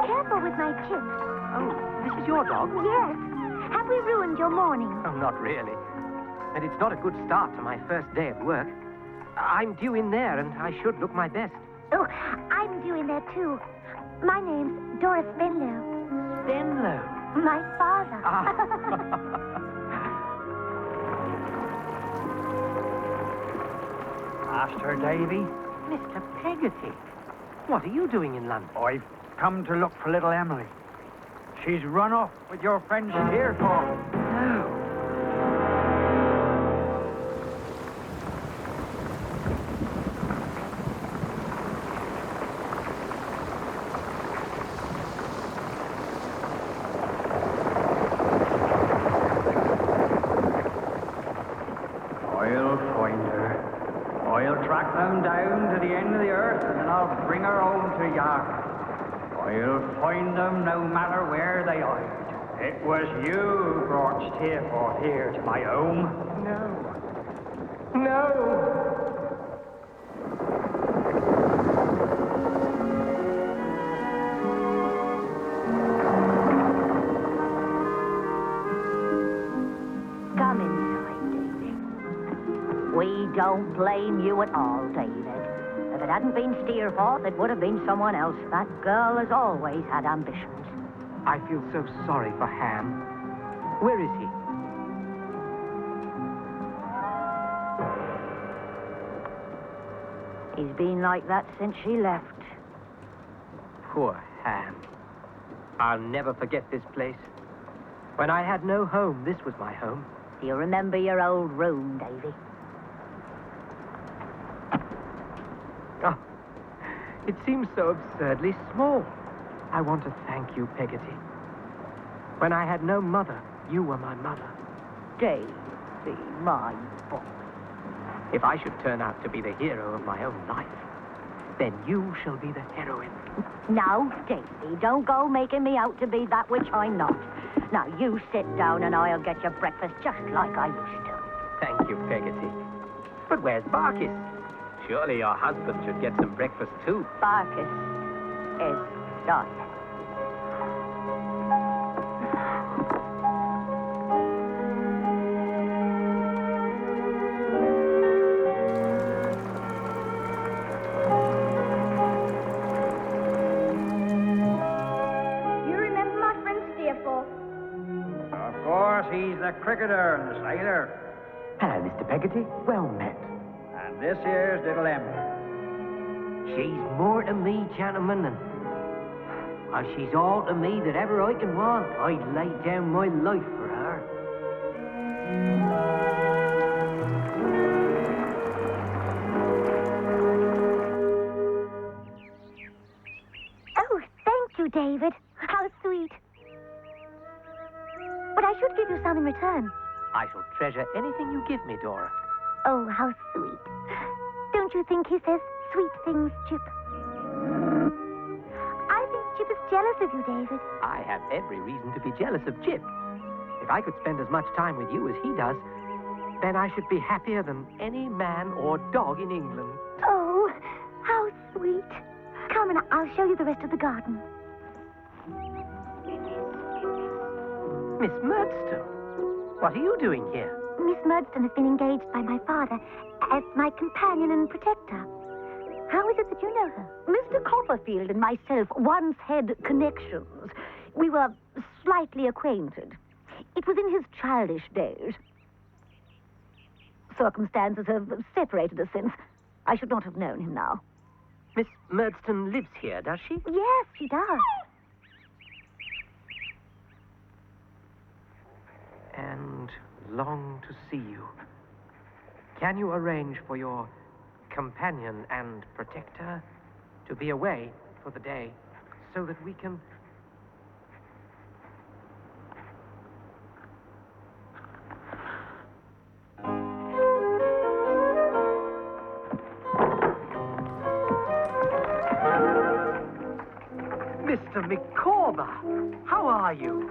[SPEAKER 2] Careful with my chips.
[SPEAKER 6] Oh, this is your dog?
[SPEAKER 2] Yes. Have we ruined your morning?
[SPEAKER 6] Oh, not really. And it's not a good start to my first day at work. I'm due in there, and I should look my best.
[SPEAKER 2] Oh, I'm due in there, too. My name's Doris Spenlow.
[SPEAKER 6] Spenlow?
[SPEAKER 2] My father.
[SPEAKER 5] Master Davy,
[SPEAKER 6] Mr. Peggotty, what are you doing in London?
[SPEAKER 5] I've come to look for little Emily. She's run off with your friend Steerforth.
[SPEAKER 6] No.
[SPEAKER 5] I'll find her. I'll track them down to the end of the earth, and then I'll bring her home to Yark. I'll find them no matter where they hide. It was you who brought Steerforth here to my home.
[SPEAKER 6] No.
[SPEAKER 1] We don't blame you at all, David. If it hadn't been Steerforth, it would have been someone else. That girl has always had ambitions.
[SPEAKER 9] I feel so sorry for Ham. Where is he?
[SPEAKER 1] He's been like that since she left.
[SPEAKER 9] Poor Ham. I'll never forget this place. When I had no home, this was my home.
[SPEAKER 1] Do you remember your old room, Davy?
[SPEAKER 9] Oh, it seems so absurdly small. I want to thank you, Peggotty. When I had no mother, you were my mother.
[SPEAKER 1] Davy, my boy.
[SPEAKER 9] If I should turn out to be the hero of my own life, then you shall be the heroine.
[SPEAKER 1] Now, Davy, don't go making me out to be that which I'm not. Now, you sit down and I'll get your breakfast just like I used to.
[SPEAKER 9] Thank you, Peggotty. But where's Barkis? Surely your husband should get some breakfast too.
[SPEAKER 1] Barkis is done.
[SPEAKER 3] You remember my friend Steerforth?
[SPEAKER 5] Of course, he's the cricketer and the sailor.
[SPEAKER 11] Hello, Mr. Peggotty. Well met.
[SPEAKER 5] And this here's little Emily.
[SPEAKER 9] She's more to me, gentlemen, and she's all to me that ever I can want. I'd lay down my life for her.
[SPEAKER 2] Oh, thank you, David. How sweet. But I should give you some in return.
[SPEAKER 9] I shall treasure anything you give me, Dora.
[SPEAKER 2] Oh, how sweet. Don't you think he says sweet things, Chip? I think Chip is jealous of you, David.
[SPEAKER 9] I have every reason to be jealous of Chip. If I could spend as much time with you as he does, then I should be happier than any man or dog in England.
[SPEAKER 2] Oh, how sweet. Come and I'll show you the rest of the garden.
[SPEAKER 9] Miss Murdstone, what are you doing here?
[SPEAKER 2] Miss Murdstone has been engaged by my father as my companion and protector. How is it that you know her?
[SPEAKER 1] Mr. Copperfield and myself once had connections. We were slightly acquainted. It was in his childish days. Circumstances have separated us since. I should not have known him now.
[SPEAKER 9] Miss Murdstone lives here, does she?
[SPEAKER 2] Yes, she does.
[SPEAKER 9] And long to see you. Can you arrange for your companion and protector to be away for the day so that we can... Mr. Micawber, how are you?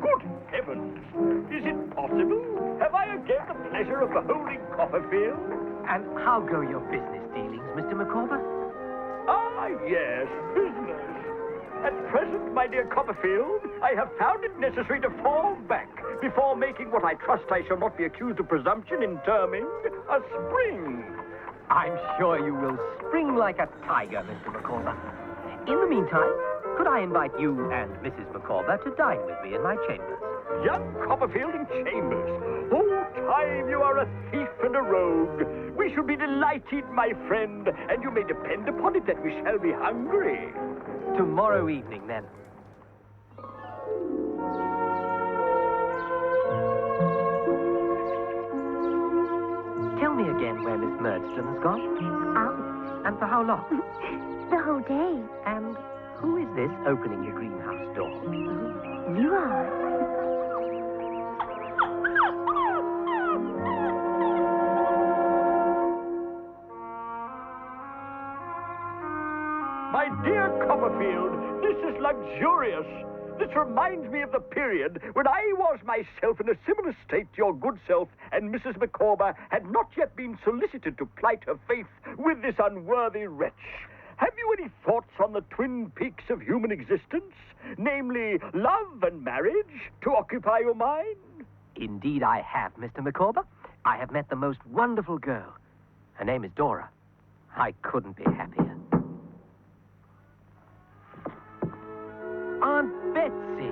[SPEAKER 8] Good heavens! Is it possible? Have I again the pleasure of beholding Copperfield?
[SPEAKER 9] And how go your business dealings, Mr. Micawber?
[SPEAKER 8] Ah, yes, business. At present, my dear Copperfield, I have found it necessary to fall back before making what I trust I shall not be accused of presumption in terming a spring.
[SPEAKER 9] I'm sure you will spring like a tiger, Mr. Micawber. In the meantime, could I invite you and Mrs. Micawber to dine with me in my chambers?
[SPEAKER 8] Young Copperfield in chambers. Oh, time, you are a thief and a rogue. We shall be delighted, my friend, and you may depend upon it that we shall be hungry.
[SPEAKER 9] Tomorrow evening, then. Tell me again where Miss Murdstone has gone.
[SPEAKER 2] Out.
[SPEAKER 9] And for how long?
[SPEAKER 2] The whole day.
[SPEAKER 9] And who is this opening the greenhouse door?
[SPEAKER 2] You are.
[SPEAKER 8] My dear Copperfield, this is luxurious. This reminds me of the period when I was myself in a similar state to your good self, and Mrs. Micawber had not yet been solicited to plight her faith with this unworthy wretch. Have you any thoughts on the twin peaks of human existence, namely love and marriage, to occupy your mind?
[SPEAKER 9] Indeed I have, Mr. Micawber. I have met the most wonderful girl. Her name is Dora. I couldn't be happier. Aunt Betsy,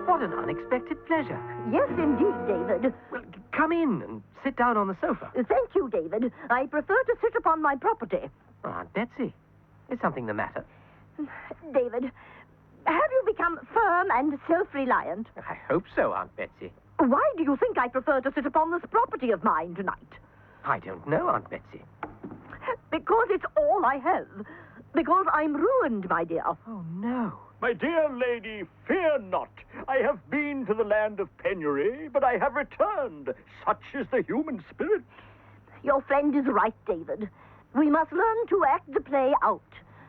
[SPEAKER 9] what an unexpected pleasure.
[SPEAKER 2] Yes, indeed, David.
[SPEAKER 9] Well, come in and sit down on the sofa.
[SPEAKER 2] Thank you, David. I prefer to sit upon my property.
[SPEAKER 9] Oh, Aunt Betsy, is something the matter?
[SPEAKER 2] David, have you become firm and self-reliant?
[SPEAKER 9] I hope so, Aunt Betsy.
[SPEAKER 2] Why do you think I prefer to sit upon this property of mine tonight?
[SPEAKER 9] I don't know, Aunt Betsy.
[SPEAKER 2] Because it's all I have. Because I'm ruined, my dear.
[SPEAKER 9] Oh, no.
[SPEAKER 8] My dear lady, fear not. I have been to the land of penury, but I have returned. Such is the human spirit.
[SPEAKER 2] Your friend is right, David. We must learn to act the play out.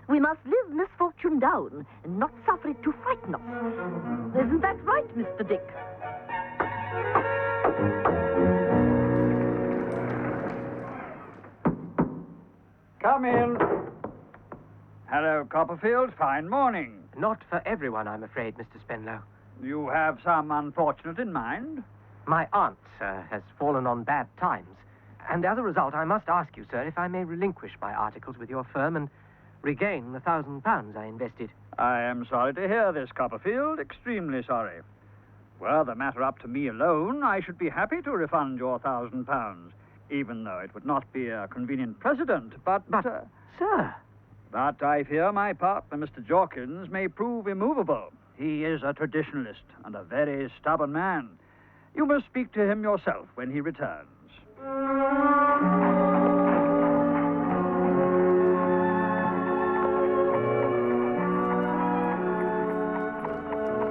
[SPEAKER 2] We must live misfortune down and not suffer it to frighten us. Isn't that right, Mr. Dick?
[SPEAKER 5] Come in. Hello, Copperfield. Fine morning.
[SPEAKER 9] Not for everyone, I'm afraid, Mr. Spenlow.
[SPEAKER 5] You have some unfortunate in mind?
[SPEAKER 9] My aunt, sir, has fallen on bad times. And as a result, I must ask you, sir, if I may relinquish my articles with your firm and regain the £1,000 I invested.
[SPEAKER 5] I am sorry to hear this, Copperfield. Extremely sorry. Were the matter up to me alone, I should be happy to refund your £1,000, even though it would not be a convenient precedent. But
[SPEAKER 9] sir...
[SPEAKER 5] But I fear my partner, Mr. Jorkins, may prove immovable. He is a traditionalist and a very stubborn man. You must speak to him yourself when he returns.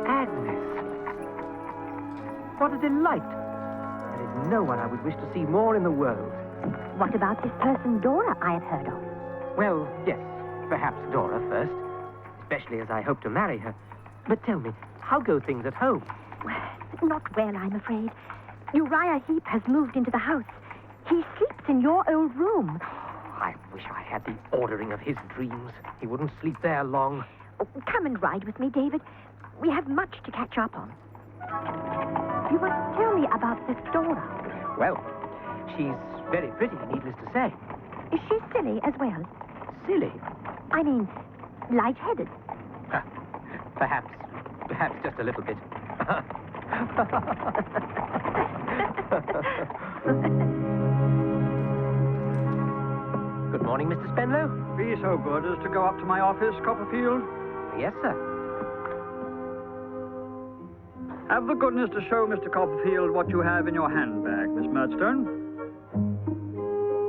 [SPEAKER 9] Agnes. What a delight. There is no one I would wish to see more in the world.
[SPEAKER 2] What about this person, Dora, I have heard of?
[SPEAKER 9] Well, yes, perhaps Dora first, especially as I hope to marry her. But tell me, how go things at home?
[SPEAKER 2] Not well, I'm afraid. Uriah Heep has moved into the house. He sleeps in your old room.
[SPEAKER 9] I wish I had the ordering of his dreams. He wouldn't sleep there long.
[SPEAKER 2] Oh, come and ride with me, David. We have much to catch up on. You must tell me about this Dora.
[SPEAKER 9] Well, she's very pretty, needless to say.
[SPEAKER 2] Is she silly as well?
[SPEAKER 9] Silly?
[SPEAKER 2] I mean, light-headed.
[SPEAKER 9] Perhaps just a little bit. Good morning, Mr. Spenlow.
[SPEAKER 5] Be so good as to go up to my office, Copperfield.
[SPEAKER 9] Yes, sir.
[SPEAKER 5] Have the goodness to show Mr. Copperfield what you have in your handbag, Miss Murdstone.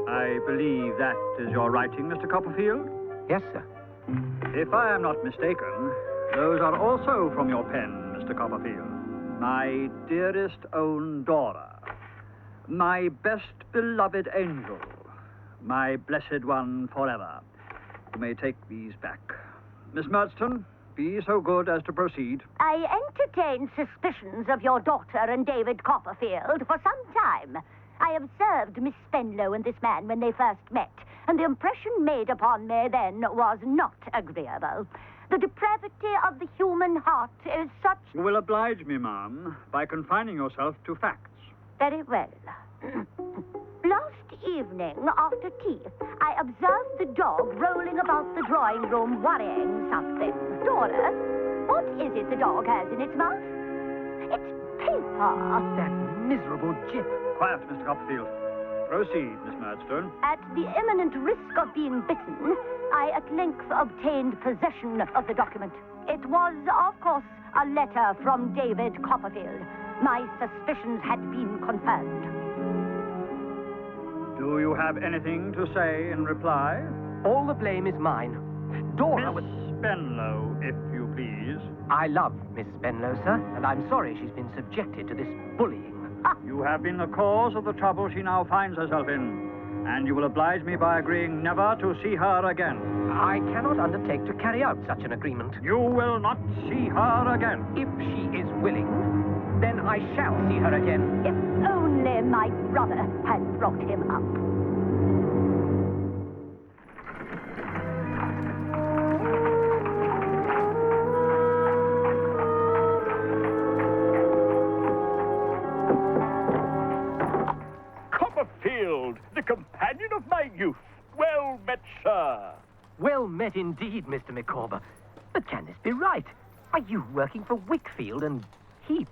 [SPEAKER 5] I believe that is your writing, Mr. Copperfield?
[SPEAKER 9] Yes, sir.
[SPEAKER 5] If I am not mistaken, those are also from your pen, Mr. Copperfield. My dearest own Dora. My best beloved angel. My blessed one forever. You may take these back. Miss Murdstone, be so good as to proceed.
[SPEAKER 1] I entertained suspicions of your daughter and David Copperfield for some time. I observed Miss Spenlow and this man when they first met, and the impression made upon me then was not agreeable. The depravity of the human heart is such...
[SPEAKER 5] You will oblige me, ma'am, by confining yourself to facts.
[SPEAKER 1] Very well. Last evening, after tea, I observed the dog rolling about the drawing room worrying something. Dora, what is it the dog has in its mouth? It's paper.
[SPEAKER 9] That miserable Jip.
[SPEAKER 5] Quiet, Mr. Copperfield. Proceed, Miss Murdstone.
[SPEAKER 1] At the imminent risk of being bitten, I at length obtained possession of the document. It was, of course, a letter from David Copperfield. My suspicions had been confirmed.
[SPEAKER 5] Do you have anything to say in reply?
[SPEAKER 9] All the blame is mine. Dora was...
[SPEAKER 5] Miss Spenlow, if you please.
[SPEAKER 9] I love Miss Spenlow, sir, and I'm sorry she's been subjected to this bullying.
[SPEAKER 5] You have been the cause of the trouble she now finds herself in, and you will oblige me by agreeing never to see her again.
[SPEAKER 9] I cannot undertake to carry out such an agreement.
[SPEAKER 5] You will not see her again.
[SPEAKER 9] If she is willing, then I shall see her again.
[SPEAKER 1] If only my brother had brought him up.
[SPEAKER 8] the companion of my youth. Well met, sir.
[SPEAKER 9] Well met indeed, Mr. Micawber. But can this be right? Are you working for Wickfield and Heap?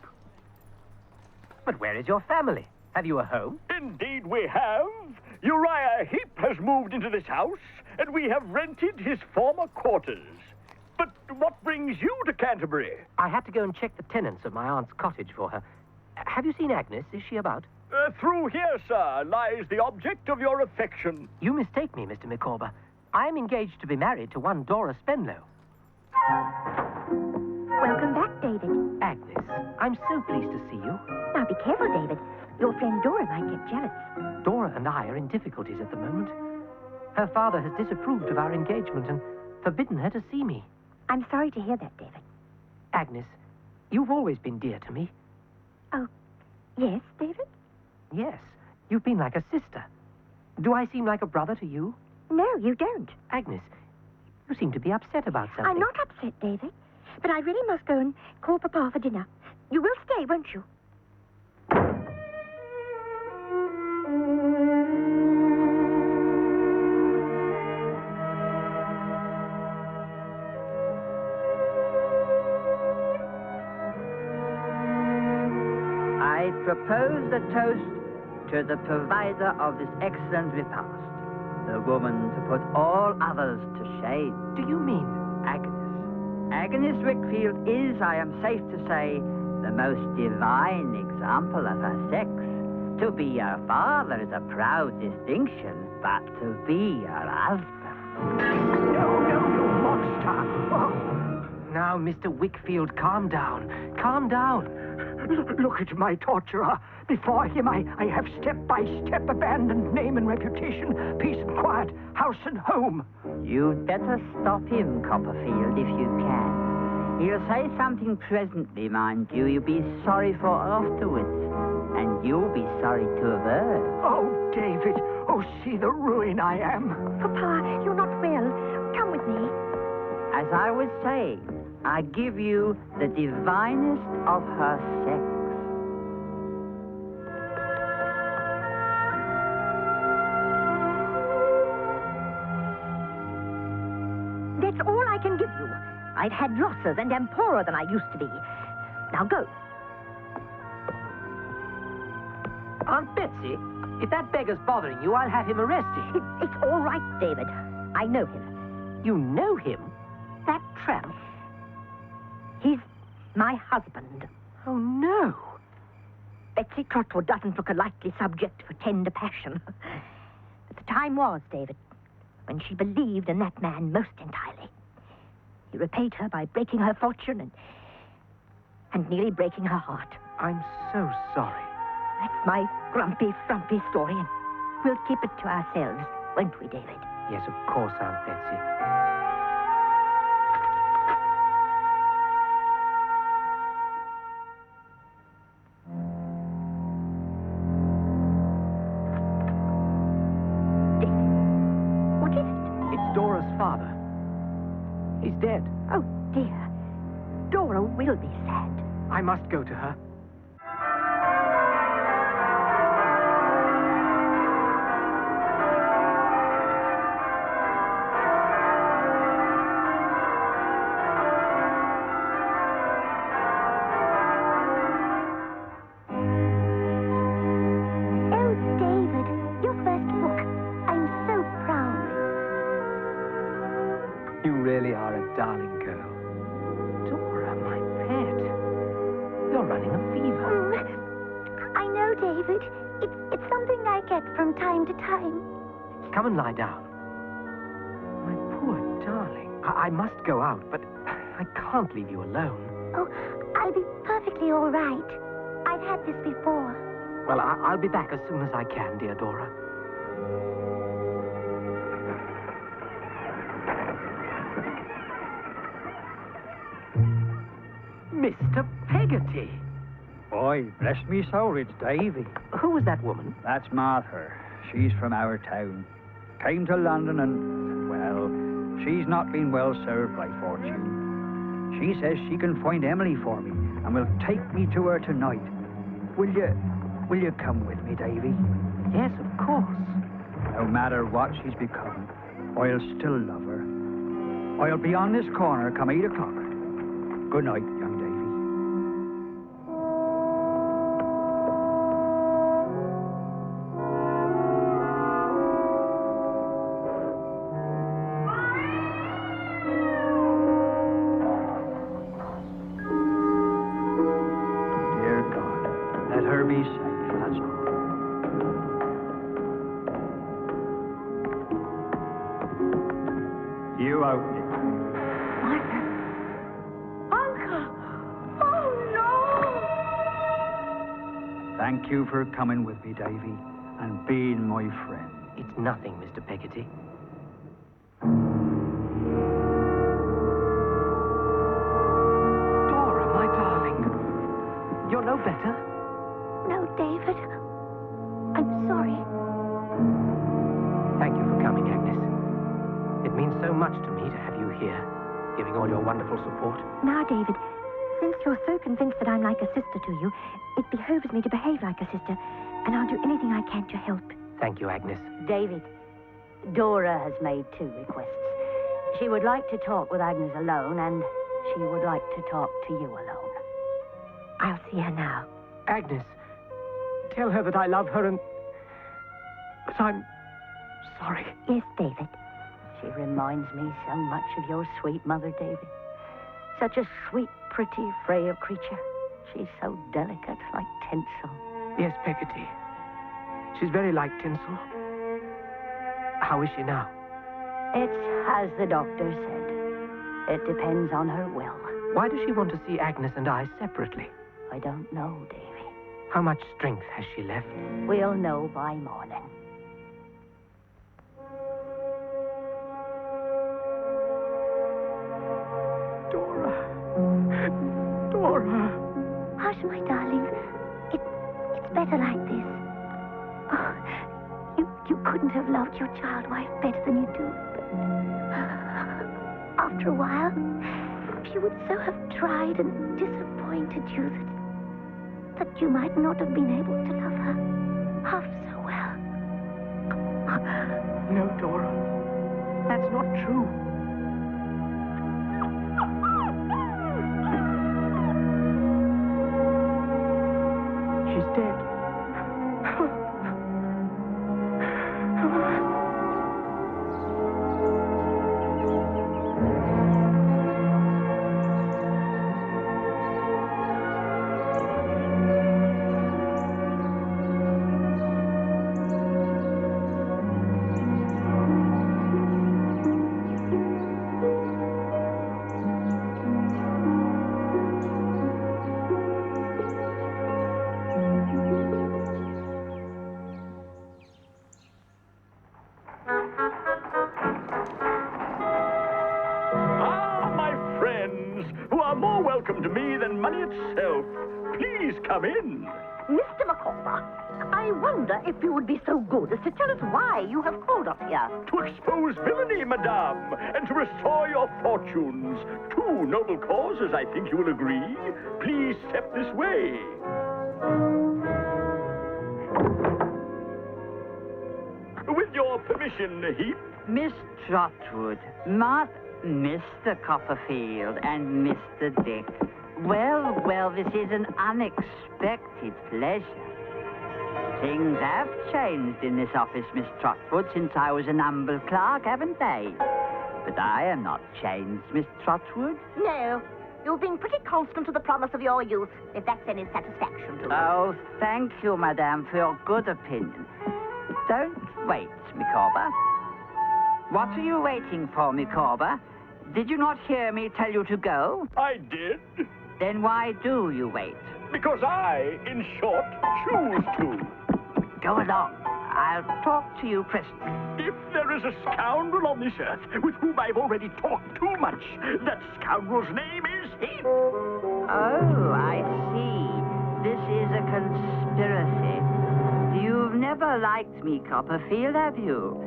[SPEAKER 9] But where is your family? Have you a home?
[SPEAKER 8] Indeed we have. Uriah Heep has moved into this house, and we have rented his former quarters. But what brings you to Canterbury?
[SPEAKER 9] I had to go and check the tenants of my aunt's cottage for her. Have you seen Agnes? Is she about?
[SPEAKER 8] Through here, sir, lies the object of your affection.
[SPEAKER 9] You mistake me, Mr. Micawber. I am engaged to be married to one Dora Spenlow.
[SPEAKER 2] Welcome back, David.
[SPEAKER 9] Agnes, I'm so pleased to see you.
[SPEAKER 2] Now be careful, David. Your friend Dora might get jealous.
[SPEAKER 9] Dora and I are in difficulties at the moment. Her father has disapproved of our engagement and forbidden her to see me.
[SPEAKER 2] I'm sorry to hear that, David.
[SPEAKER 9] Agnes, you've always been dear to me.
[SPEAKER 2] Oh, yes, David?
[SPEAKER 9] Yes, you've been like a sister. Do I seem like a brother to you?
[SPEAKER 2] No, you don't.
[SPEAKER 9] Agnes, you seem to be upset about something.
[SPEAKER 2] I'm not upset, David. But I really must go and call Papa for dinner. You will stay, won't you?
[SPEAKER 10] I propose a toast to the provider of this excellent repast, the woman to put all others to shame.
[SPEAKER 9] Do you mean
[SPEAKER 10] Agnes? Agnes Wickfield is, I am safe to say, the most divine example of her sex. To be your father is a proud distinction, but to be your husband...
[SPEAKER 5] No, you monster!
[SPEAKER 9] Now, Mr. Wickfield, calm down. Calm down.
[SPEAKER 5] Look at my torturer. Before him, I have step by step abandoned name and reputation, peace and quiet, house and home.
[SPEAKER 10] You'd better stop him, Copperfield, if you can. He'll say something presently, mind you, you'll be sorry for afterwards. And you'll be sorry to avert.
[SPEAKER 5] Oh, David. Oh, see the ruin I am.
[SPEAKER 2] Papa, you're not well. Come with me.
[SPEAKER 10] As I was saying, I give you the divinest of her sex.
[SPEAKER 2] That's all I can give you. I've had losses and am poorer than I used to be. Now go.
[SPEAKER 9] Aunt Betsy, if that beggar's bothering you, I'll have him arrested.
[SPEAKER 2] It's all right, David. I know him.
[SPEAKER 9] You know him? That tramp?
[SPEAKER 2] He's my husband.
[SPEAKER 9] Oh, no.
[SPEAKER 2] Betsy Trotwood doesn't look a likely subject for tender passion. But the time was, David, when she believed in that man most entirely. He repaid her by breaking her fortune and nearly breaking her heart.
[SPEAKER 9] I'm so sorry.
[SPEAKER 2] That's my grumpy, frumpy story, and we'll keep it to ourselves, won't we, David?
[SPEAKER 9] Yes, of course, Aunt Betsy.
[SPEAKER 2] What is it?
[SPEAKER 9] It's Dora's father. He's dead.
[SPEAKER 2] Oh, dear. Dora will be sad.
[SPEAKER 9] I must go to her.
[SPEAKER 2] Oh, David, your first book. I'm so proud.
[SPEAKER 9] You really are a darling girl. Dora, my pet. You're running a fever.
[SPEAKER 2] I know, David. It's something I get from time to time.
[SPEAKER 9] Come and lie down. My poor darling. I must go out, but I can't leave you alone.
[SPEAKER 2] Oh, I'll be perfectly all right. I've had this before.
[SPEAKER 9] Well, I'll be back as soon as I can, dear Dora. Mr. Peggotty!
[SPEAKER 5] Boy, bless me soul, it's Davy.
[SPEAKER 9] Who was that woman?
[SPEAKER 5] That's Martha. She's from our town. Came to London and, well, she's not been well served by fortune. She says she can find Emily for me and will take me to her tonight. Will you come with me, Davy?
[SPEAKER 9] Yes, of course.
[SPEAKER 5] matter what she's become, I'll still love her. I'll be on this corner come 8 o'clock. Good night, young Davy. Dear God, let her be safe, that's all. You out, Nick. Thank you for coming with me, Davy, and being my friend.
[SPEAKER 9] It's nothing, Mr. Peggotty. Dora, my darling. You're no better?
[SPEAKER 2] No, David. I'm sorry.
[SPEAKER 9] Thank you for coming, Agnes. It means so much to me to have you here, giving all your wonderful support.
[SPEAKER 2] Now, David, since you're so convinced that I'm like a sister to you, it behoves me to behave like a sister, and I'll do anything I can to help.
[SPEAKER 9] Thank you, Agnes.
[SPEAKER 1] David, Dora has made 2 requests. She would like to talk with Agnes alone, and she would like to talk to you alone.
[SPEAKER 2] I'll see her now.
[SPEAKER 9] Agnes, tell her that I love her and that I'm sorry.
[SPEAKER 2] Yes, David.
[SPEAKER 1] She reminds me so much of your sweet mother, David. Such a sweet, pretty, frail creature. She's so delicate, like tinsel.
[SPEAKER 9] Yes, Peggotty. She's very like tinsel. How is she now?
[SPEAKER 1] It's as the doctor said. It depends on her will.
[SPEAKER 9] Why does she want to see Agnes and I separately?
[SPEAKER 1] I don't know, Davy.
[SPEAKER 9] How much strength has she left?
[SPEAKER 1] We'll know by morning.
[SPEAKER 9] Dora.
[SPEAKER 2] Hush, my darling. It's better like this. Oh, you couldn't have loved your child wife better than you do. But after a while, she would so have tried and disappointed you that you might not have been able to love her half so well.
[SPEAKER 9] No, Dora. That's not true. She's dead.
[SPEAKER 8] Welcome to me than money itself. Please come in.
[SPEAKER 2] Mr. Micawber, I wonder if you would be so good as to tell us why you have called us here.
[SPEAKER 8] To expose villainy, madame, and to restore your fortunes. 2 noble causes, I think you will agree. Please step this way. With your permission, Heap.
[SPEAKER 10] Miss Trotwood, not Mr. Copperfield and Mr. Dick. Well, this is an unexpected pleasure. Things have changed in this office, Miss Trotwood, since I was an humble clerk, haven't they? But I am not changed, Miss Trotwood.
[SPEAKER 2] No, you've been pretty constant to the promise of your youth, if that's any satisfaction to you.
[SPEAKER 10] Oh, thank you, madame, for your good opinion. Don't wait, Micawber. What are you waiting for, Micawber? Did you not hear me tell you to go?
[SPEAKER 8] I did.
[SPEAKER 10] Then why do you wait?
[SPEAKER 8] Because I, in short, choose to.
[SPEAKER 10] Go along. I'll talk to you presently.
[SPEAKER 8] If there is a scoundrel on this earth with whom I've already talked too much, that scoundrel's name is Heap.
[SPEAKER 10] Oh, I see. This is a conspiracy. You've never liked me, Copperfield, have you?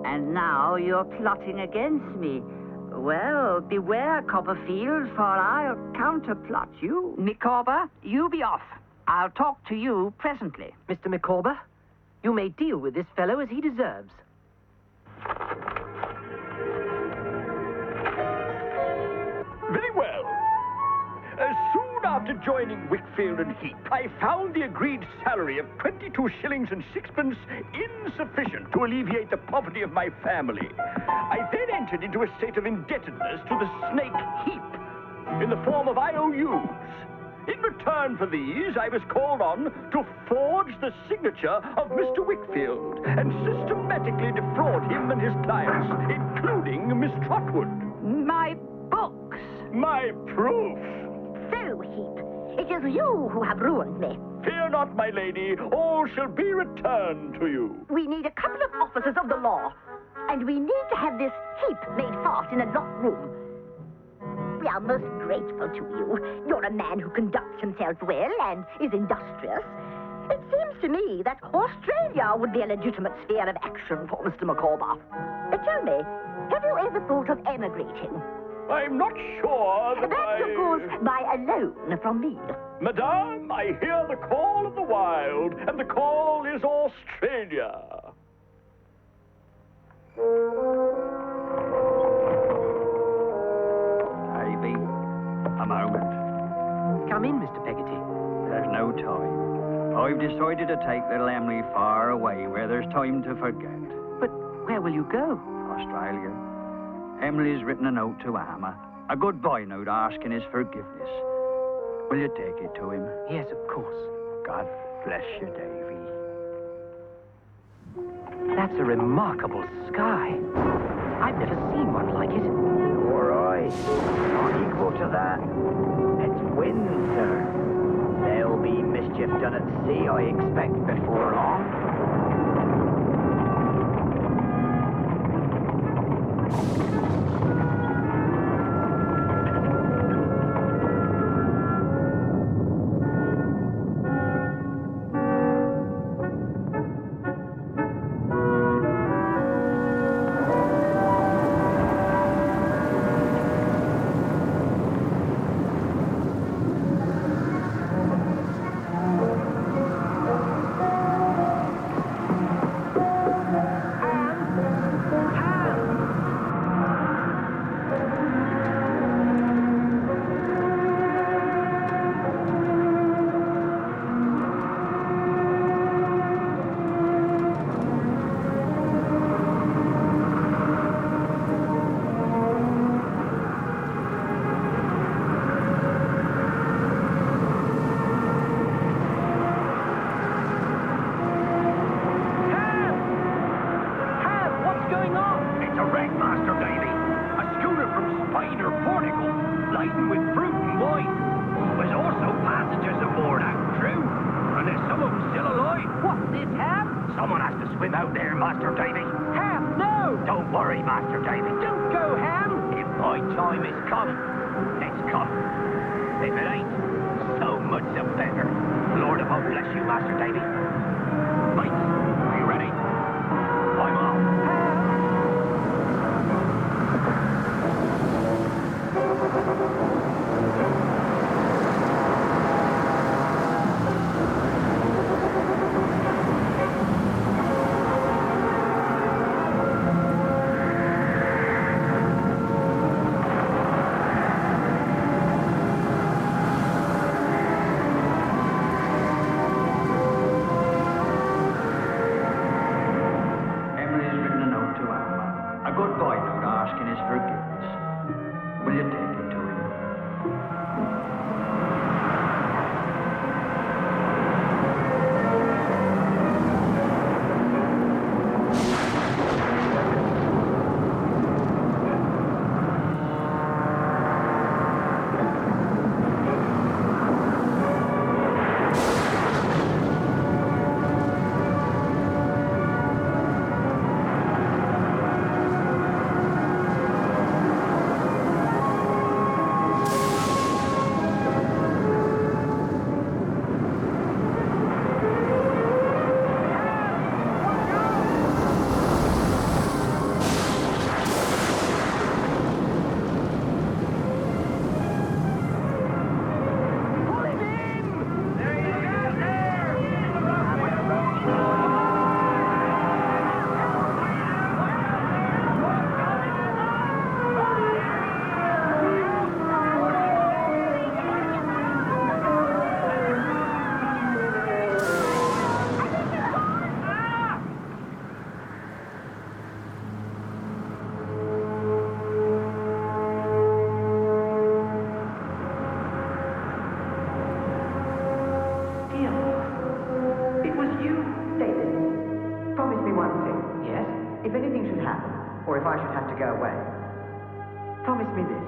[SPEAKER 10] And now you're plotting against me. Well, beware, Copperfield, for I'll counterplot you. Micawber, you be off. I'll talk to you presently.
[SPEAKER 9] Mr. Micawber, you may deal with this fellow as he deserves.
[SPEAKER 8] After joining Wickfield and Heap, I found the agreed salary of 22 shillings and sixpence insufficient to alleviate the poverty of my family. I then entered into a state of indebtedness to the snake Heap in the form of IOUs. In return for these, I was called on to forge the signature of Mr. Wickfield and systematically defraud him and his clients, including Miss Trotwood.
[SPEAKER 1] My books.
[SPEAKER 8] My proof.
[SPEAKER 2] So, Heap, it is you who have ruined me.
[SPEAKER 8] Fear not, my lady. All shall be returned to you.
[SPEAKER 2] We need a couple of officers of the law, and we need to have this Heap made fast in a locked room. We are most grateful to you. You're a man who conducts himself well and is industrious. It seems to me that Australia would be a legitimate sphere of action for Mr. Micawber. Tell me, have you ever thought of emigrating?
[SPEAKER 8] I'm not sure that
[SPEAKER 2] That's, of course, by a loan from me.
[SPEAKER 8] Madame, I hear the call of the wild, and the call is Australia.
[SPEAKER 5] Davy, a moment.
[SPEAKER 9] Come in, Mr. Peggotty.
[SPEAKER 5] There's no time. I've decided to take little Emily far away where there's time to forget.
[SPEAKER 9] But where will you go?
[SPEAKER 5] Australia. Emily's written a note to Amma. A goodbye note asking his forgiveness. Will you take it to him?
[SPEAKER 9] Yes, of course.
[SPEAKER 5] God bless you, Davy.
[SPEAKER 9] That's a remarkable sky. I've never seen one like it.
[SPEAKER 11] All right. Not equal to that. It's wind, sir. There'll be mischief done at sea, I expect, before long.
[SPEAKER 9] Yes?
[SPEAKER 7] if anything should happen, or if I should have to go away, promise me this,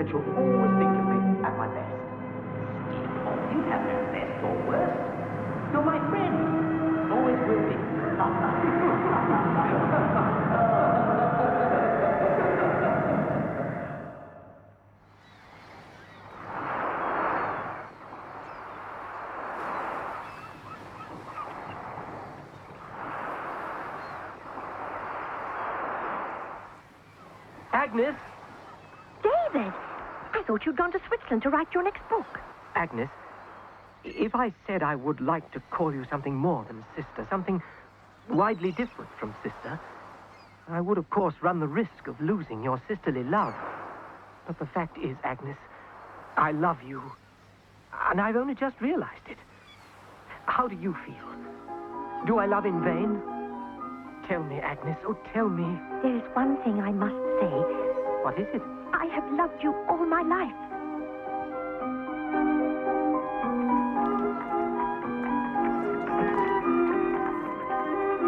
[SPEAKER 7] that you'll always think of me at my best.
[SPEAKER 9] You have no best or worst. You're my friend. Always will be. Agnes!
[SPEAKER 2] David! I thought you'd gone to Switzerland to write your next book.
[SPEAKER 9] Agnes, if I said I would like to call you something more than sister, something widely different from sister, I would, of course, run the risk of losing your sisterly love. But the fact is, Agnes, I love you, and I've only just realized it. How do you feel? Do I love in vain? Tell me, Agnes, oh, tell me.
[SPEAKER 2] There is one thing I must say.
[SPEAKER 9] What is it?
[SPEAKER 2] I have loved you all my life.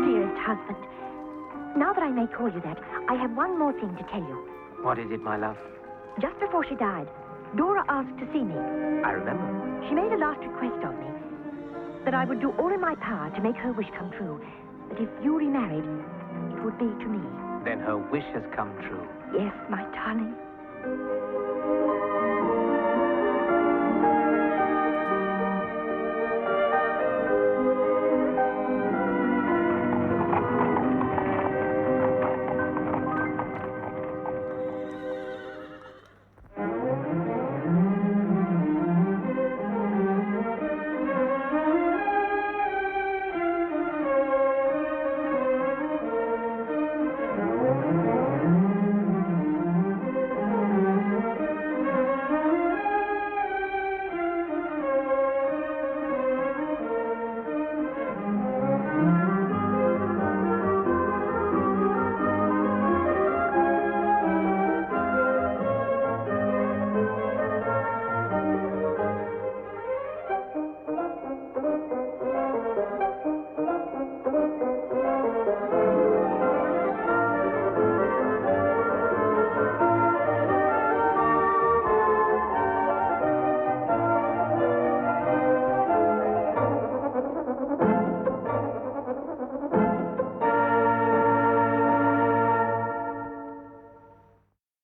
[SPEAKER 2] Dearest husband, now that I may call you that, I have one more thing to tell you.
[SPEAKER 9] What is it, my love?
[SPEAKER 2] Just before she died, Dora asked to see me.
[SPEAKER 9] I remember.
[SPEAKER 2] She made a last request of me, that I would do all in my power to make her wish come true, that if you remarried, it would be to me.
[SPEAKER 9] Then her wish has come true.
[SPEAKER 2] Yes, my darling.